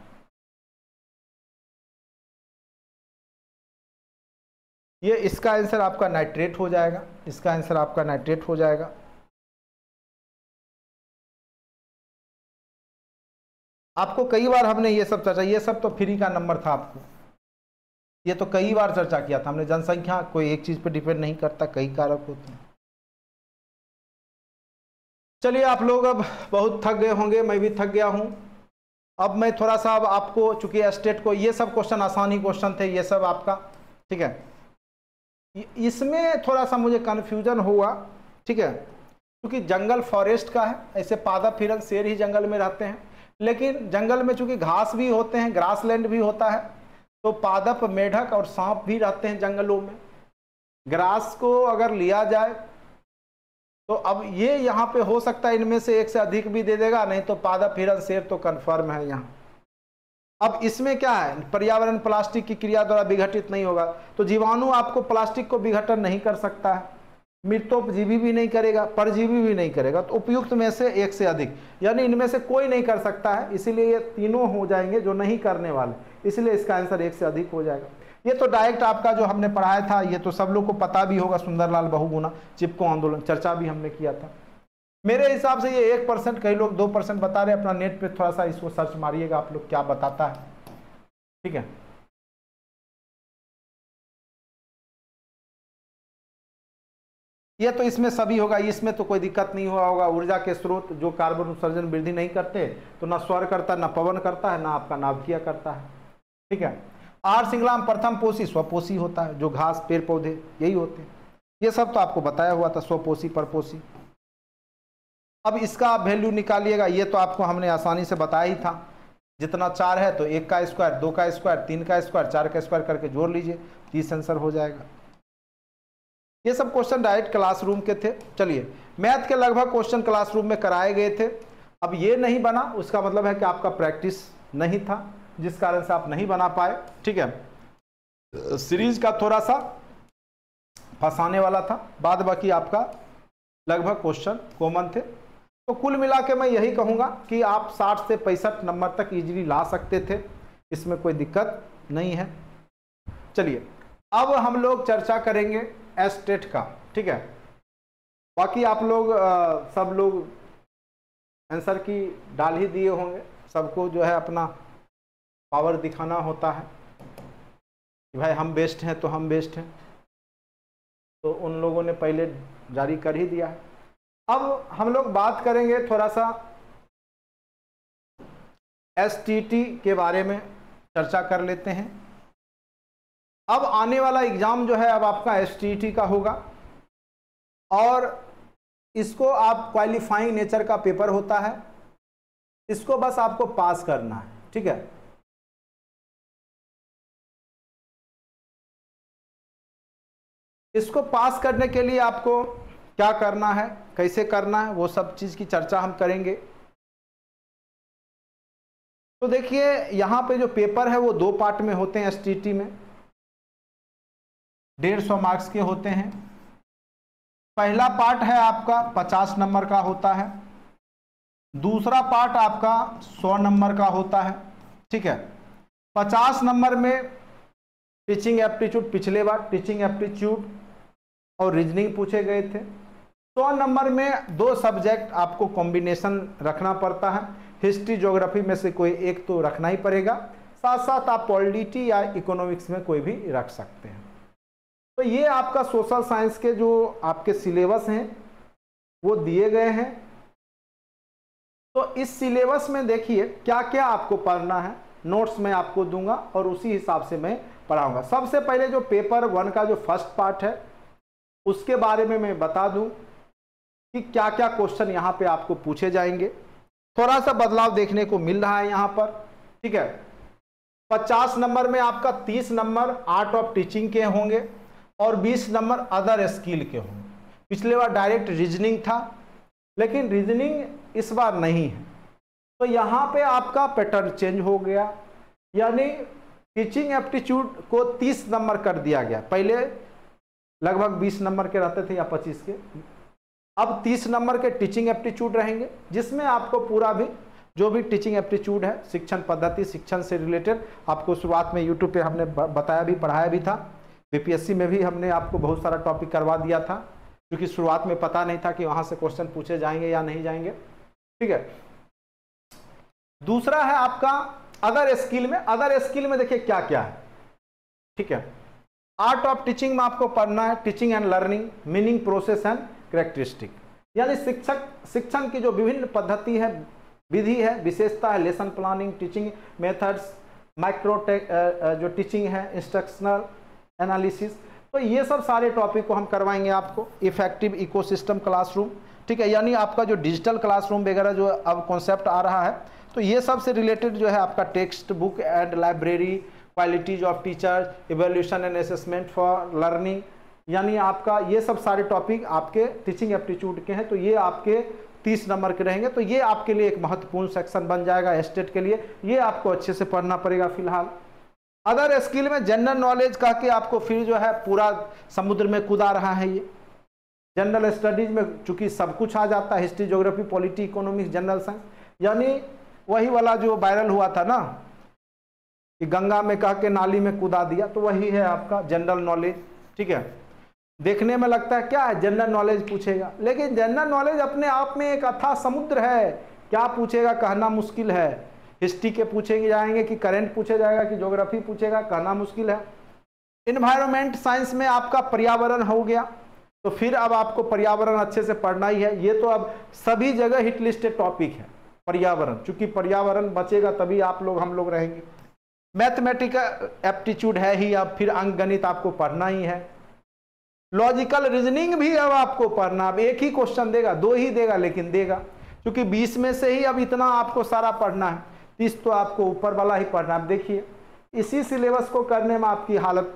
ये इसका आंसर आपका नाइट्रेट हो जाएगा, इसका आंसर आपका नाइट्रेट हो जाएगा। आपको कई बार हमने ये सब चर्चा, ये सब तो फ्री का नंबर था आपको, ये तो कई बार चर्चा किया था हमने। जनसंख्या कोई एक चीज पे डिपेंड नहीं करता, कई कारक होते हैं। चलिए आप लोग अब बहुत थक गए होंगे, मैं भी थक गया हूं। अब मैं थोड़ा सा अब आपको, चूंकि स्टेट को ये सब क्वेश्चन आसान ही क्वेश्चन थे ये सब आपका, ठीक है, इसमें थोड़ा सा मुझे कन्फ्यूजन हुआ, ठीक है, क्योंकि जंगल फॉरेस्ट का है, ऐसे पादप, हिरन, शेर ही जंगल में रहते हैं, लेकिन जंगल में चूंकि घास भी होते हैं, ग्रासलैंड भी होता है, तो पादप, मेढक और सांप भी रहते हैं जंगलों में। ग्रास को अगर लिया जाए तो अब ये यहाँ पे हो सकता है इनमें से 1 से अधिक भी दे देगा, नहीं तो पादप, हिरन, शेर तो कंफर्म है यहाँ। अब इसमें क्या है, पर्यावरण प्लास्टिक की क्रिया द्वारा विघटित नहीं होगा, तो जीवाणु आपको प्लास्टिक को विघटन नहीं कर सकता है, मृतोपजीवी भी नहीं करेगा, परजीवी भी नहीं करेगा, तो उपयुक्त में से 1 से अधिक, यानी इनमें से कोई नहीं कर सकता है, इसीलिए ये तीनों हो जाएंगे जो नहीं करने वाले, इसलिए इसका आंसर 1 से अधिक हो जाएगा। ये तो डायरेक्ट आपका जो हमने पढ़ाया था, ये तो सब लोग को पता भी होगा, सुंदरलाल बहुगुणा, चिपको आंदोलन, चर्चा भी हमने किया था। मेरे हिसाब से ये 1%, कई लोग 2% बता रहे हैं। अपना नेट पे थोड़ा सा इसको सर्च मारिएगा आप लोग क्या बताता है, ठीक है। ये तो इसमें सभी होगा, इसमें तो कोई दिक्कत नहीं हुआ होगा। ऊर्जा के स्रोत जो कार्बन उत्सर्जन वृद्धि नहीं करते, तो ना स्वर करता, ना पवन करता है, ना आपका नाभिकीय करता है, ठीक है। आर श्रृंखला में प्रथम पोषी स्वपोषी होता है, जो घास, पेड़ पौधे यही होते हैं। ये सब तो आपको बताया हुआ था, स्वपोषी, परपोषी। अब इसका वैल्यू निकालिएगा, ये तो आपको हमने आसानी से बताया ही था। जितना 4 है तो 1 का स्क्वायर, 2 का स्क्वायर, 3 का स्क्वायर, 4 का स्क्वायर करके जोड़ लीजिए, 30 आंसर हो जाएगा। ये सब क्वेश्चन डायरेक्ट क्लासरूम के थे। चलिए, मैथ के लगभग क्वेश्चन क्लासरूम में कराए गए थे, अब ये नहीं बना उसका मतलब है कि आपका प्रैक्टिस नहीं था, जिस कारण से आप नहीं बना पाए। ठीक है, सीरीज का थोड़ा सा फंसाने वाला था, बाद बाकी आपका लगभग क्वेश्चन कॉमन थे। तो कुल मिला के मैं यही कहूँगा कि आप 60 से 65 नंबर तक इजीली ला सकते थे, इसमें कोई दिक्कत नहीं है। चलिए अब हम लोग चर्चा करेंगे एस्टेट का। ठीक है, बाकी आप लोग सब लोग आंसर की डाल ही दिए होंगे, सबको जो है अपना पावर दिखाना होता है कि भाई हम बेस्ट हैं तो हम बेस्ट हैं, तो उन लोगों ने पहले जारी कर ही दिया है। अब हम लोग बात करेंगे थोड़ा सा एसटीटी के बारे में चर्चा कर लेते हैं। अब आने वाला एग्जाम जो है अब आपका एसटीटी का होगा, और इसको आप क्वालिफाइंग नेचर का पेपर होता है, इसको बस आपको पास करना है। ठीक है, इसको पास करने के लिए आपको क्या करना है, कैसे करना है, वो सब चीज की चर्चा हम करेंगे। तो देखिए यहाँ पे जो पेपर है वो 2 पार्ट में होते हैं एसटीटी में, 150 मार्क्स के होते हैं। पहला पार्ट है आपका 50 नंबर का होता है, दूसरा पार्ट आपका 100 नंबर का होता है। ठीक है, 50 नंबर में टीचिंग एप्टीट्यूड, पिछले बार टीचिंग एप्टीट्यूड और रीजनिंग पूछे गए थे। 100 नंबर में 2 सब्जेक्ट आपको कॉम्बिनेशन रखना पड़ता है, हिस्ट्री ज्योग्राफी में से कोई एक तो रखना ही पड़ेगा, साथ साथ आप पॉलिटी या इकोनॉमिक्स में कोई भी रख सकते हैं। तो ये आपका सोशल साइंस के जो आपके सिलेबस हैं वो दिए गए हैं। तो इस सिलेबस में देखिए क्या क्या आपको पढ़ना है, नोट्स मैं आपको दूंगा और उसी हिसाब से मैं पढ़ाऊंगा। सबसे पहले जो पेपर 1 का जो फर्स्ट पार्ट है उसके बारे में मैं बता दूं कि क्या क्या क्वेश्चन यहाँ पे आपको पूछे जाएंगे। थोड़ा सा बदलाव देखने को मिल रहा है यहाँ पर। ठीक है, 50 नंबर में आपका 30 नंबर आर्ट ऑफ टीचिंग के होंगे और 20 नंबर अदर स्किल के होंगे। पिछले बार डायरेक्ट रीजनिंग था, लेकिन रीजनिंग इस बार नहीं है, तो यहाँ पे आपका पैटर्न चेंज हो गया, यानी टीचिंग एप्टीट्यूड को 30 नंबर कर दिया गया। पहले लगभग 20 नंबर के रहते थे या 25 के, अब 30 नंबर के टीचिंग एप्टीट्यूड रहेंगे, जिसमें आपको पूरा भी जो भी टीचिंग एप्टीट्यूड है, शिक्षण पद्धति, शिक्षण से रिलेटेड, आपको शुरुआत में यूट्यूब पे हमने बताया भी, पढ़ाया भी था। बीपीएससी में भी हमने आपको बहुत सारा टॉपिक करवा दिया था, क्योंकि शुरुआत में पता नहीं था कि वहाँ से क्वेश्चन पूछे जाएंगे या नहीं जाएंगे। ठीक है, दूसरा है आपका अदर स्किल में। अदर स्किल में देखिए क्या क्या है। ठीक है, आर्ट ऑफ टीचिंग में आपको पढ़ना है teaching and learning, meaning, process and characteristic, यानी शिक्षण की जो विभिन्न पद्धति है, विधि है, विशेषता है, lesson planning, teaching methods, micro जो टीचिंग है, इंस्ट्रक्शनल एनालिसिस। तो ये सब सारे टॉपिक को हम करवाएंगे आपको। इफेक्टिव इकोसिस्टम क्लासरूम, ठीक है, यानी आपका जो डिजिटल क्लासरूम वगैरह जो अब कॉन्सेप्ट आ रहा है, तो ये सब से रिलेटेड जो है आपका text book and library, qualities of teacher, evaluation and assessment for learning, यानी आपका ये सब सारे टॉपिक आपके टीचिंग एप्टीट्यूड के हैं। तो ये आपके 30 नंबर के रहेंगे। तो ये आपके लिए एक महत्वपूर्ण सेक्शन बन जाएगा एस्टेट के लिए, ये आपको अच्छे से पढ़ना पड़ेगा फिलहाल। अदर स्किल में जनरल नॉलेज कह के आपको फिर जो है पूरा समुद्र में कूदा रहा है। ये जनरल स्टडीज में चूंकि सब कुछ आ जाता है, history, geography, polity, economics, general science, यानी वही वाला जो वायरल हुआ था ना कि गंगा में कह के नाली में कूदा दिया, तो वही है आपका जनरल नॉलेज। ठीक है, देखने में लगता है क्या है जनरल नॉलेज पूछेगा, लेकिन जनरल नॉलेज अपने आप में एक अथाह समुद्र है, क्या पूछेगा कहना मुश्किल है। हिस्ट्री के पूछेंगे जाएंगे कि करंट पूछे जाएगा कि ज्योग्राफी पूछेगा, कहना मुश्किल है। इन्वायरमेंट साइंस में आपका पर्यावरण हो गया, तो फिर अब आपको पर्यावरण अच्छे से पढ़ना ही है। ये तो अब सभी जगह हिट लिस्टेड टॉपिक है पर्यावरण, चूंकि पर्यावरण बचेगा तभी आप लोग हम लोग रहेंगे। मैथमेटिकल एप्टीट्यूड है ही, अब फिर अंक गणित आपको पढ़ना ही है। लॉजिकल रीजनिंग भी अब आपको पढ़ना, अब एक ही क्वेश्चन देगा, 2 ही देगा, लेकिन देगा, क्योंकि 20 में से ही अब इतना आपको सारा पढ़ना है, 30 तो आपको ऊपर वाला ही पढ़ना है। अब देखिए इसी सिलेबस को करने में आपकी हालत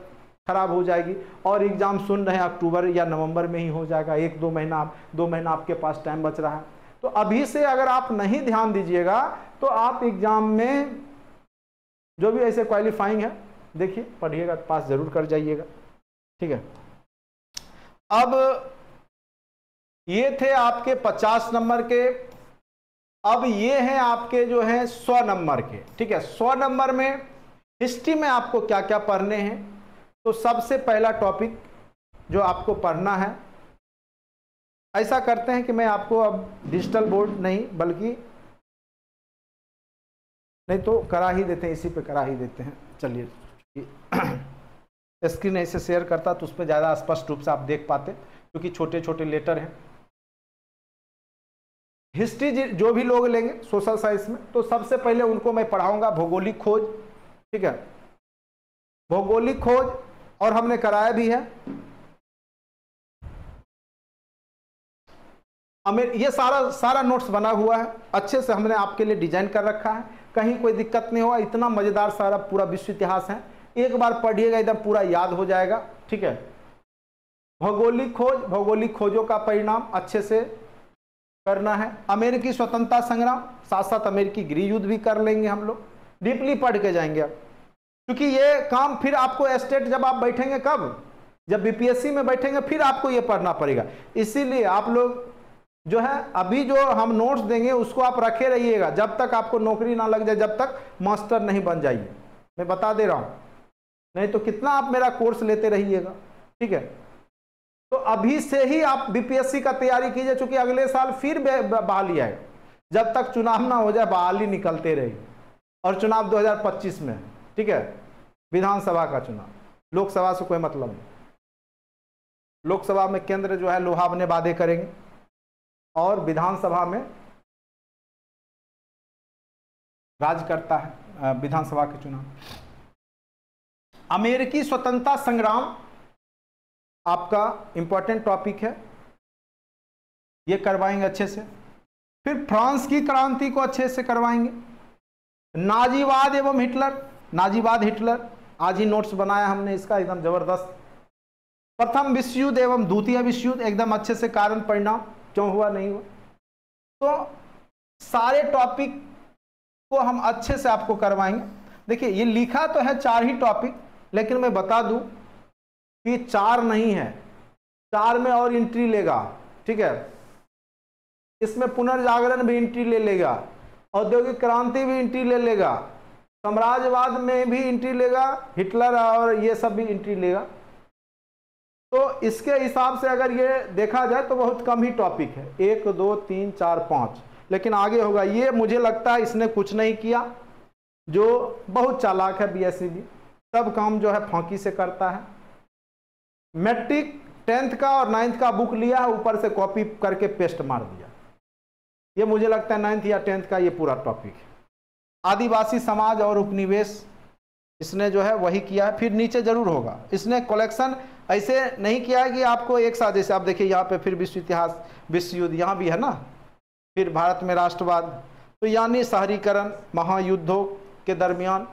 खराब हो जाएगी, और एग्जाम सुन रहे हैं अक्टूबर या नवंबर में ही हो जाएगा। 1-2 महीना 2 महीना आपके पास टाइम बच रहा है। तो अभी से अगर आप नहीं ध्यान दीजिएगा तो आप एग्जाम में जो भी ऐसे क्वालिफाइंग है देखिए पढ़िएगा, पास जरूर कर जाइएगा। ठीक है, अब ये थे आपके 50 नंबर के। अब ये हैं आपके जो है 100 नंबर के। ठीक है, 100 नंबर में हिस्ट्री में आपको क्या क्या पढ़ने हैं। तो सबसे पहला टॉपिक जो आपको पढ़ना है, ऐसा करते हैं कि मैं आपको अब डिजिटल बोर्ड नहीं बल्कि नहीं तो करा ही देते हैं, इसी पे करा ही देते हैं। चलिए स्क्रीन ऐसे शेयर करता तो उस पर ज़्यादा स्पष्ट रूप से आप देख पाते, क्योंकि छोटे छोटे लेटर हैं। हिस्ट्री जो भी लोग लेंगे सोशल साइंस में, तो सबसे पहले उनको मैं पढ़ाऊंगा भौगोलिक खोज। ठीक है, भौगोलिक खोज, और हमने कराया भी है। ये सारा नोट्स बना हुआ है, अच्छे से हमने आपके लिए डिजाइन कर रखा है, कहीं कोई दिक्कत नहीं होगा। इतना मजेदार सारा पूरा विश्व इतिहास है, एक बार पढ़िएगा एकदम पूरा याद हो जाएगा। ठीक है, भौगोलिक खोज, भौगोलिक खोजों का परिणाम अच्छे से करना है। अमेरिकी स्वतंत्रता संग्राम, साथ साथ अमेरिकी गृह युद्ध भी कर लेंगे हम लोग, डीपली पढ़ के जाएंगे अब, क्योंकि ये काम फिर आपको स्टेट जब आप बैठेंगे, कब, जब बीपीएससी में बैठेंगे फिर आपको ये पढ़ना पड़ेगा। इसीलिए आप लोग जो है अभी जो हम नोट्स देंगे उसको आप रखे रहिएगा, जब तक आपको नौकरी ना लग जाए, जब तक मास्टर नहीं बन जाइए। मैं बता दे रहा हूँ, नहीं तो कितना आप मेरा कोर्स लेते रहिएगा। ठीक है, तो अभी से ही आप बीपीएससी का तैयारी कीजिए, चूंकि अगले साल फिर बहाली आएगा। जब तक चुनाव ना हो जाए बहाली निकलते रहेगी, और चुनाव 2025 में है। ठीक है, विधानसभा का चुनाव, लोकसभा से कोई मतलब नहीं। लोकसभा में केंद्र जो है लोहावने वादे करेंगे, और विधानसभा में राज करता है विधानसभा के चुनाव। अमेरिकी स्वतंत्रता संग्राम आपका इंपॉर्टेंट टॉपिक है, ये करवाएंगे अच्छे से। फिर फ्रांस की क्रांति को अच्छे से करवाएंगे। नाजीवाद एवं हिटलर, नाजीवाद हिटलर, आज ही नोट्स बनाया हमने इसका, एकदम जबरदस्त। प्रथम विश्व युद्ध एवं द्वितीय विश्व युद्ध, एकदम अच्छे से कारण परिणाम, क्यों हुआ नहीं हुआ। तो सारे टॉपिक को हम अच्छे से आपको करवाएंगे। देखिए ये लिखा तो है 4 ही टॉपिक, लेकिन मैं बता दूं कि 4 नहीं है, 4 में और एंट्री लेगा। ठीक है, इसमें पुनर्जागरण भी एंट्री ले लेगा, औद्योगिक क्रांति भी एंट्री ले लेगा, साम्राज्यवाद में भी एंट्री लेगा, हिटलर और ये सब भी एंट्री लेगा। तो इसके हिसाब से अगर ये देखा जाए तो बहुत कम ही टॉपिक है, 1 2 3 4 5, लेकिन आगे होगा। ये मुझे लगता है इसने कुछ नहीं किया, जो बहुत चालाक है बीएससी भी, सब काम जो है फांकी से करता है। मैट्रिक 10th का और 9th का बुक लिया है, ऊपर से कॉपी करके पेस्ट मार दिया। ये मुझे लगता है 9th या 10th का ये पूरा टॉपिक है। आदिवासी समाज और उपनिवेश इसने जो है वही किया है, फिर नीचे जरूर होगा। इसने कलेक्शन ऐसे नहीं किया है कि आपको एक साथ, जैसे आप देखिए यहाँ पे फिर विश्व इतिहास, विश्व युद्ध यहाँ भी है ना, फिर भारत में राष्ट्रवाद, तो यानी शहरीकरण, महायुद्धों के दरमियान,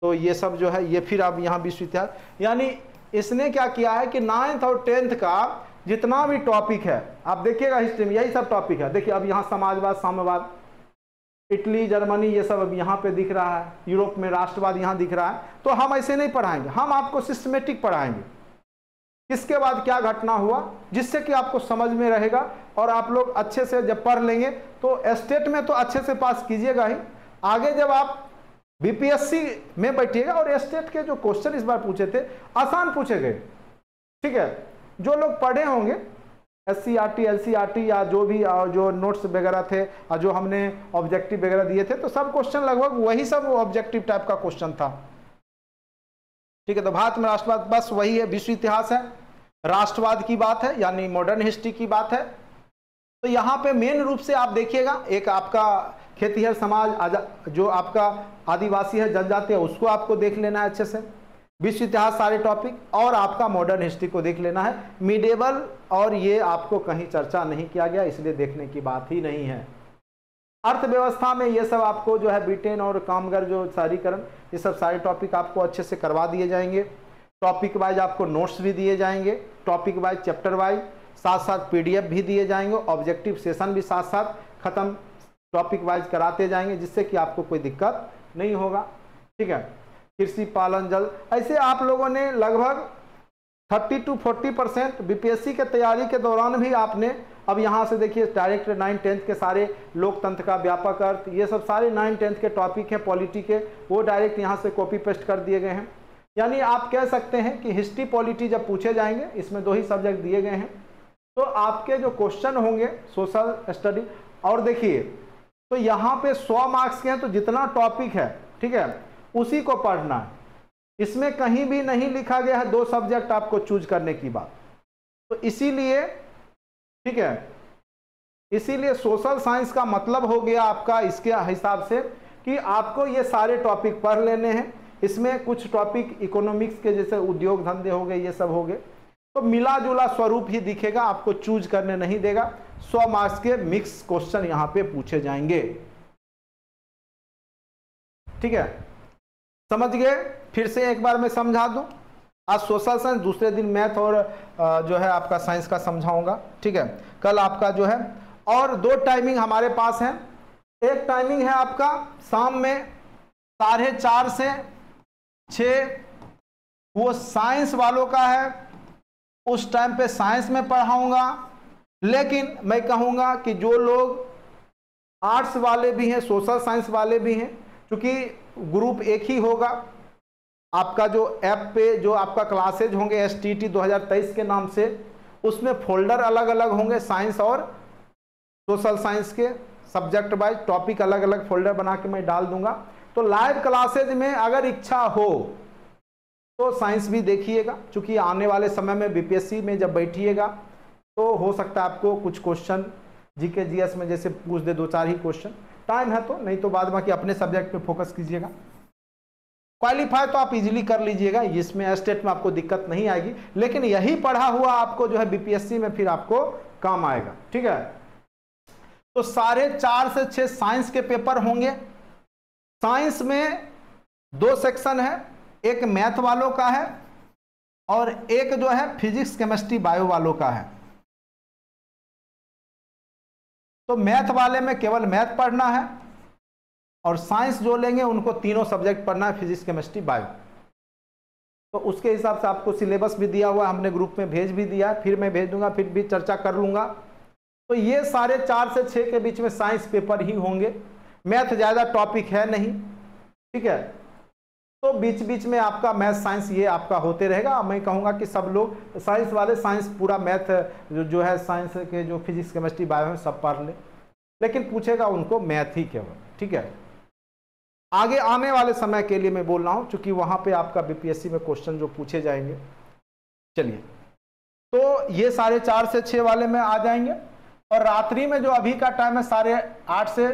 तो ये सब जो है ये फिर अब यहाँ विश्व इतिहास। यानी इसने क्या किया है कि 9th और 10th का जितना भी टॉपिक है, आप देखिएगा हिस्ट्री में यही सब टॉपिक है। देखिए अब यहाँ समाजवाद, साम्यवाद, इटली, जर्मनी, ये सब अब यहाँ पे दिख रहा है, यूरोप में राष्ट्रवाद यहाँ दिख रहा है। तो हम ऐसे नहीं पढ़ाएंगे, हम आपको सिस्टमेटिक पढ़ाएंगे, किसके बाद क्या घटना हुआ, जिससे कि आपको समझ में रहेगा। और आप लोग अच्छे से जब पढ़ लेंगे तो स्टेट में तो अच्छे से पास कीजिएगा ही, आगे जब आप बीपीएससी में बैठिएगा। और स्टेट के जो क्वेश्चन इस बार पूछे थे आसान पूछे गए। ठीक है, जो लोग पढ़े होंगे एससीईआरटी, एलसीईआरटी या जो भी जो नोट्स वगैरह थे और जो हमने ऑब्जेक्टिव वगैरह दिए थे, तो सब क्वेश्चन लगभग वही सब ऑब्जेक्टिव टाइप का क्वेश्चन था। ठीक है, तो भारत में राष्ट्रवाद बस वही है, विश्व इतिहास है, राष्ट्रवाद की बात है, यानी मॉडर्न हिस्ट्री की बात है। तो यहाँ पे मेन रूप से आप देखिएगा, एक आपका खेतीहर समाज, जो आपका आदिवासी है, जनजाति है, उसको आपको देख लेना है अच्छे से, विश्व इतिहास सारे टॉपिक, और आपका मॉडर्न हिस्ट्री को देख लेना है। मिडेवल और ये आपको कहीं चर्चा नहीं किया गया, इसलिए देखने की बात ही नहीं है। अर्थव्यवस्था में ये सब आपको जो है ब्रिटेन और कामगार जो शहरीकरण, ये सब सारे टॉपिक आपको अच्छे से करवा दिए जाएंगे। टॉपिक वाइज आपको नोट्स भी दिए जाएंगे, टॉपिक वाइज, चैप्टर वाइज, साथ साथ पीडीएफ भी दिए जाएंगे, ऑब्जेक्टिव सेशन भी साथ साथ ख़त्म टॉपिक वाइज कराते जाएंगे, जिससे कि आपको कोई दिक्कत नहीं होगा। ठीक है, कृषि, पालन, जल, ऐसे आप लोगों ने लगभग 30 to 40% बीपीएससी के तैयारी के दौरान भी आपने, अब यहाँ से देखिए डायरेक्ट 9-10 के सारे लोकतंत्र का व्यापक अर्थ, ये सब सारे 9-10 के टॉपिक हैं पॉलिटी के, वो डायरेक्ट यहाँ से कॉपी पेस्ट कर दिए गए हैं। यानी आप कह सकते हैं कि हिस्ट्री पॉलिटी जब पूछे जाएंगे, इसमें 2 ही सब्जेक्ट दिए गए हैं, तो आपके जो क्वेश्चन होंगे सोशल स्टडी, और देखिए तो यहाँ पे 100 मार्क्स के हैं, तो जितना टॉपिक है, ठीक है, उसी को पढ़ना है। इसमें कहीं भी नहीं लिखा गया है 2 सब्जेक्ट आपको चूज करने की बात। तो इसीलिए, ठीक है, इसीलिए सोशल साइंस का मतलब हो गया आपका इसके हिसाब से कि आपको ये सारे टॉपिक पढ़ लेने हैं। इसमें कुछ टॉपिक इकोनॉमिक्स के जैसे उद्योग धंधे हो गए, ये सब हो गए, तो मिला जुला स्वरूप ही दिखेगा, आपको चूज करने नहीं देगा। 100 मार्क्स के मिक्स क्वेश्चन यहां पे पूछे जाएंगे। ठीक है, समझ गए? फिर से एक बार मैं समझा दूं। आज सोशल साइंस, दूसरे दिन मैथ और जो है आपका साइंस का समझाऊंगा। ठीक है, कल आपका जो है, और 2 टाइमिंग हमारे पास है। एक टाइमिंग है आपका शाम में 4:30 से 6, वो साइंस वालों का है, उस टाइम पे साइंस में पढ़ाऊंगा। लेकिन मैं कहूंगा कि जो लोग आर्ट्स वाले भी हैं, सोशल साइंस वाले भी हैं, क्योंकि ग्रुप एक ही होगा आपका, जो ऐप पे जो आपका क्लासेज होंगे STT 2023 के नाम से, उसमें फोल्डर अलग अलग होंगे, साइंस और सोशल साइंस के सब्जेक्ट वाइज टॉपिक अलग अलग फोल्डर बना के मैं डाल दूंगा। तो लाइव क्लासेज में अगर इच्छा हो तो साइंस भी देखिएगा, क्योंकि आने वाले समय में बीपीएससी में जब बैठिएगा तो हो सकता है आपको कुछ क्वेश्चन जीके जीएस में जैसे पूछ दे, 2-4 ही क्वेश्चन, टाइम है तो, नहीं तो बाद बाकी अपने सब्जेक्ट पे फोकस कीजिएगा। क्वालिफाई तो आप इजीली कर लीजिएगा, इसमें स्टेट में आपको दिक्कत नहीं आएगी, लेकिन यही पढ़ा हुआ आपको जो है बीपीएससी में फिर आपको काम आएगा। ठीक है, तो 4:30 से 6 साइंस के पेपर होंगे। साइंस में 2 सेक्शन है, एक मैथ वालों का है और एक जो है फिजिक्स, केमिस्ट्री, बायो वालों का है। तो मैथ वाले में केवल मैथ पढ़ना है, और साइंस जो लेंगे उनको तीनों सब्जेक्ट पढ़ना है, फिजिक्स, केमिस्ट्री, बायो। तो उसके हिसाब से आपको सिलेबस भी दिया हुआ है, हमने ग्रुप में भेज भी दिया है, फिर मैं भेज दूंगा, फिर भी चर्चा कर लूंगा। तो ये 4:30 से 6 के बीच में साइंस पेपर ही होंगे। मैथ ज़्यादा टॉपिक है नहीं, ठीक है, तो बीच बीच में आपका मैथ साइंस ये आपका होते रहेगा। मैं कहूँगा कि सब लोग साइंस वाले साइंस पूरा मैथ जो है साइंस के जो फिजिक्स, केमिस्ट्री, बायो है सब पढ़ ले, लेकिन पूछेगा उनको मैथ ही केवल। ठीक है, आगे आने वाले समय के लिए मैं बोल रहा हूँ, चूंकि वहाँ पे आपका बीपीएससी में क्वेश्चन जो पूछे जाएंगे। चलिए, तो ये 4:30 से 6 वाले में आ जाएंगे, और रात्रि में जो अभी का टाइम है 8:30 से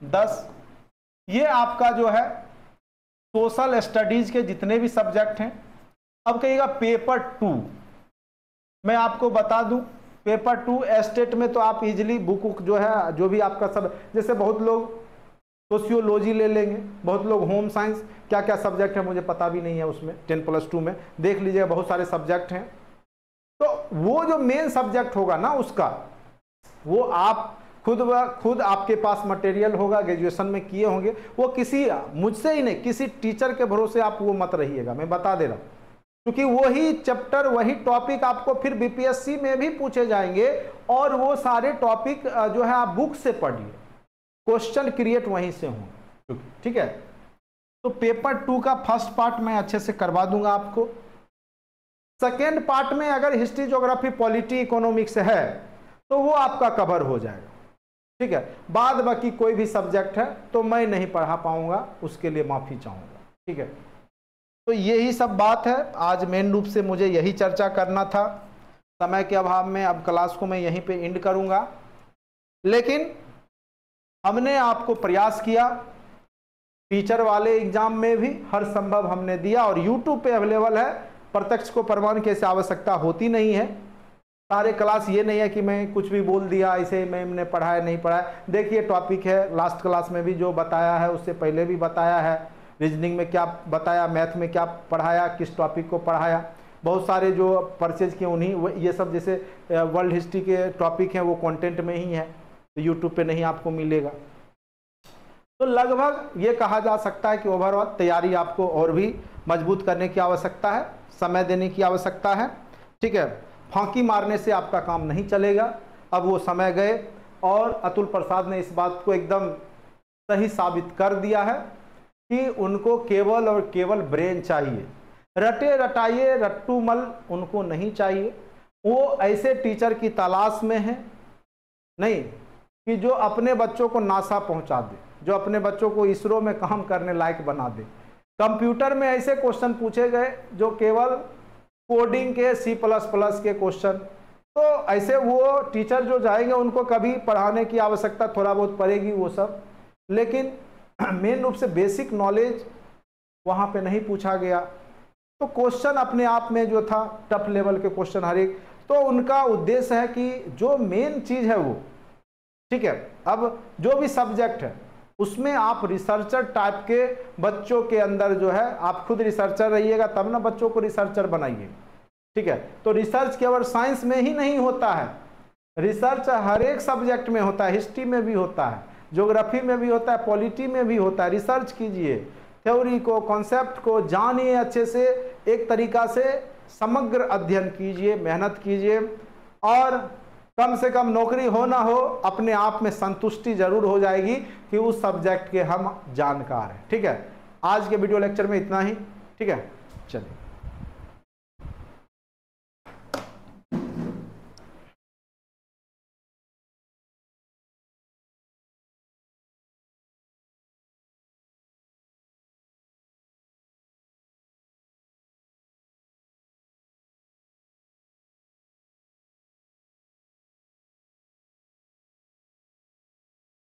10, ये आपका जो है सोशल स्टडीज के जितने भी सब्जेक्ट हैं। अब कहिएगा पेपर 2, मैं आपको बता दूं, पेपर 2 स्टेट में तो आप इजीली बुक जो है, जो भी आपका सब, जैसे बहुत लोग सोशियोलॉजी ले लेंगे, बहुत लोग होम साइंस, क्या क्या सब्जेक्ट है मुझे पता भी नहीं है, उसमें 10+2 में देख लीजिएगा बहुत सारे सब्जेक्ट हैं। तो वो जो मेन सब्जेक्ट होगा ना उसका, वो आप खुद आपके पास मटेरियल होगा, ग्रेजुएशन में किए होंगे, वो किसी मुझसे ही नहीं, किसी टीचर के भरोसे आप वो मत रहिएगा, मैं बता दे रहा हूँ, क्योंकि वही चैप्टर, वही टॉपिक आपको फिर बीपीएससी में भी पूछे जाएंगे, और वो सारे टॉपिक जो है आप बुक से पढ़िए, क्वेश्चन क्रिएट वहीं से होंगे। ठीक है, तो पेपर 2 का फर्स्ट पार्ट मैं अच्छे से करवा दूंगा आपको। सेकेंड पार्ट में अगर हिस्ट्री, ज्योग्राफी, पॉलिटी, इकोनॉमिक्स है तो वो आपका कवर हो जाएगा। ठीक है, बाद बाकी कोई भी सब्जेक्ट है तो मैं नहीं पढ़ा पाऊंगा, उसके लिए माफी चाहूंगा। ठीक है, तो यही सब बात है। आज मेन रूप से मुझे यही चर्चा करना था, समय के अभाव में अब क्लास को मैं यहीं पे एंड करूंगा, लेकिन हमने आपको प्रयास किया, टीचर वाले एग्जाम में भी हर संभव हमने दिया, और यूट्यूब पे अवेलेबल है, प्रत्यक्ष को प्रमाण की आवश्यकता होती नहीं है। सारे क्लास ये नहीं है कि मैं कुछ भी बोल दिया ऐसे मैम ने पढ़ाया नहीं पढ़ाया। देखिए टॉपिक है, लास्ट क्लास में भी जो बताया है उससे पहले भी बताया है, रीजनिंग में क्या बताया, मैथ में क्या पढ़ाया, किस टॉपिक को पढ़ाया, बहुत सारे जो परचेज किए उन्हीं, ये सब जैसे वर्ल्ड हिस्ट्री के टॉपिक हैं वो कंटेंट में ही है। तो यूट्यूब पे नहीं आपको मिलेगा। तो लगभग ये कहा जा सकता है कि ओवरऑल तैयारी आपको और भी मजबूत करने की आवश्यकता है, समय देने की आवश्यकता है। ठीक है, फांकी मारने से आपका काम नहीं चलेगा। अब वो समय गए और अतुल प्रसाद ने इस बात को एकदम सही साबित कर दिया है कि उनको केवल और केवल ब्रेन चाहिए, रटे रटाइए रट्टूमल उनको नहीं चाहिए। वो ऐसे टीचर की तलाश में है नहीं कि जो अपने बच्चों को नासा पहुंचा दे, जो अपने बच्चों को इसरो में काम करने लायक बना दे। कंप्यूटर में ऐसे क्वेश्चन पूछे गए जो केवल कोडिंग के C++ के क्वेश्चन, तो ऐसे वो टीचर जो जाएंगे उनको कभी पढ़ाने की आवश्यकता थोड़ा बहुत पड़ेगी वो सब, लेकिन मेन रूप से बेसिक नॉलेज वहाँ पे नहीं पूछा गया। तो क्वेश्चन अपने आप में जो था टफ लेवल के क्वेश्चन हर एक, तो उनका उद्देश्य है कि जो मेन चीज़ है वो, ठीक है, अब जो भी सब्जेक्ट है उसमें आप रिसर्चर टाइप के बच्चों के अंदर जो है, आप खुद रिसर्चर रहिएगा तब ना बच्चों को रिसर्चर बनाइए। ठीक है, तो रिसर्च केवल साइंस में ही नहीं होता है, रिसर्च हर एक सब्जेक्ट में होता है, हिस्ट्री में भी होता है, ज्योग्राफी में भी होता है, पॉलिटी में भी होता है। रिसर्च कीजिए, थ्योरी को, कॉन्सेप्ट को जानिए अच्छे से, एक तरीका से समग्र अध्ययन कीजिए, मेहनत कीजिए, और कम से कम नौकरी हो ना हो अपने आप में संतुष्टि जरूर हो जाएगी कि उस सब्जेक्ट के हम जानकार हैं। ठीक है, आज के वीडियो लेक्चर में इतना ही। ठीक है, चलिए।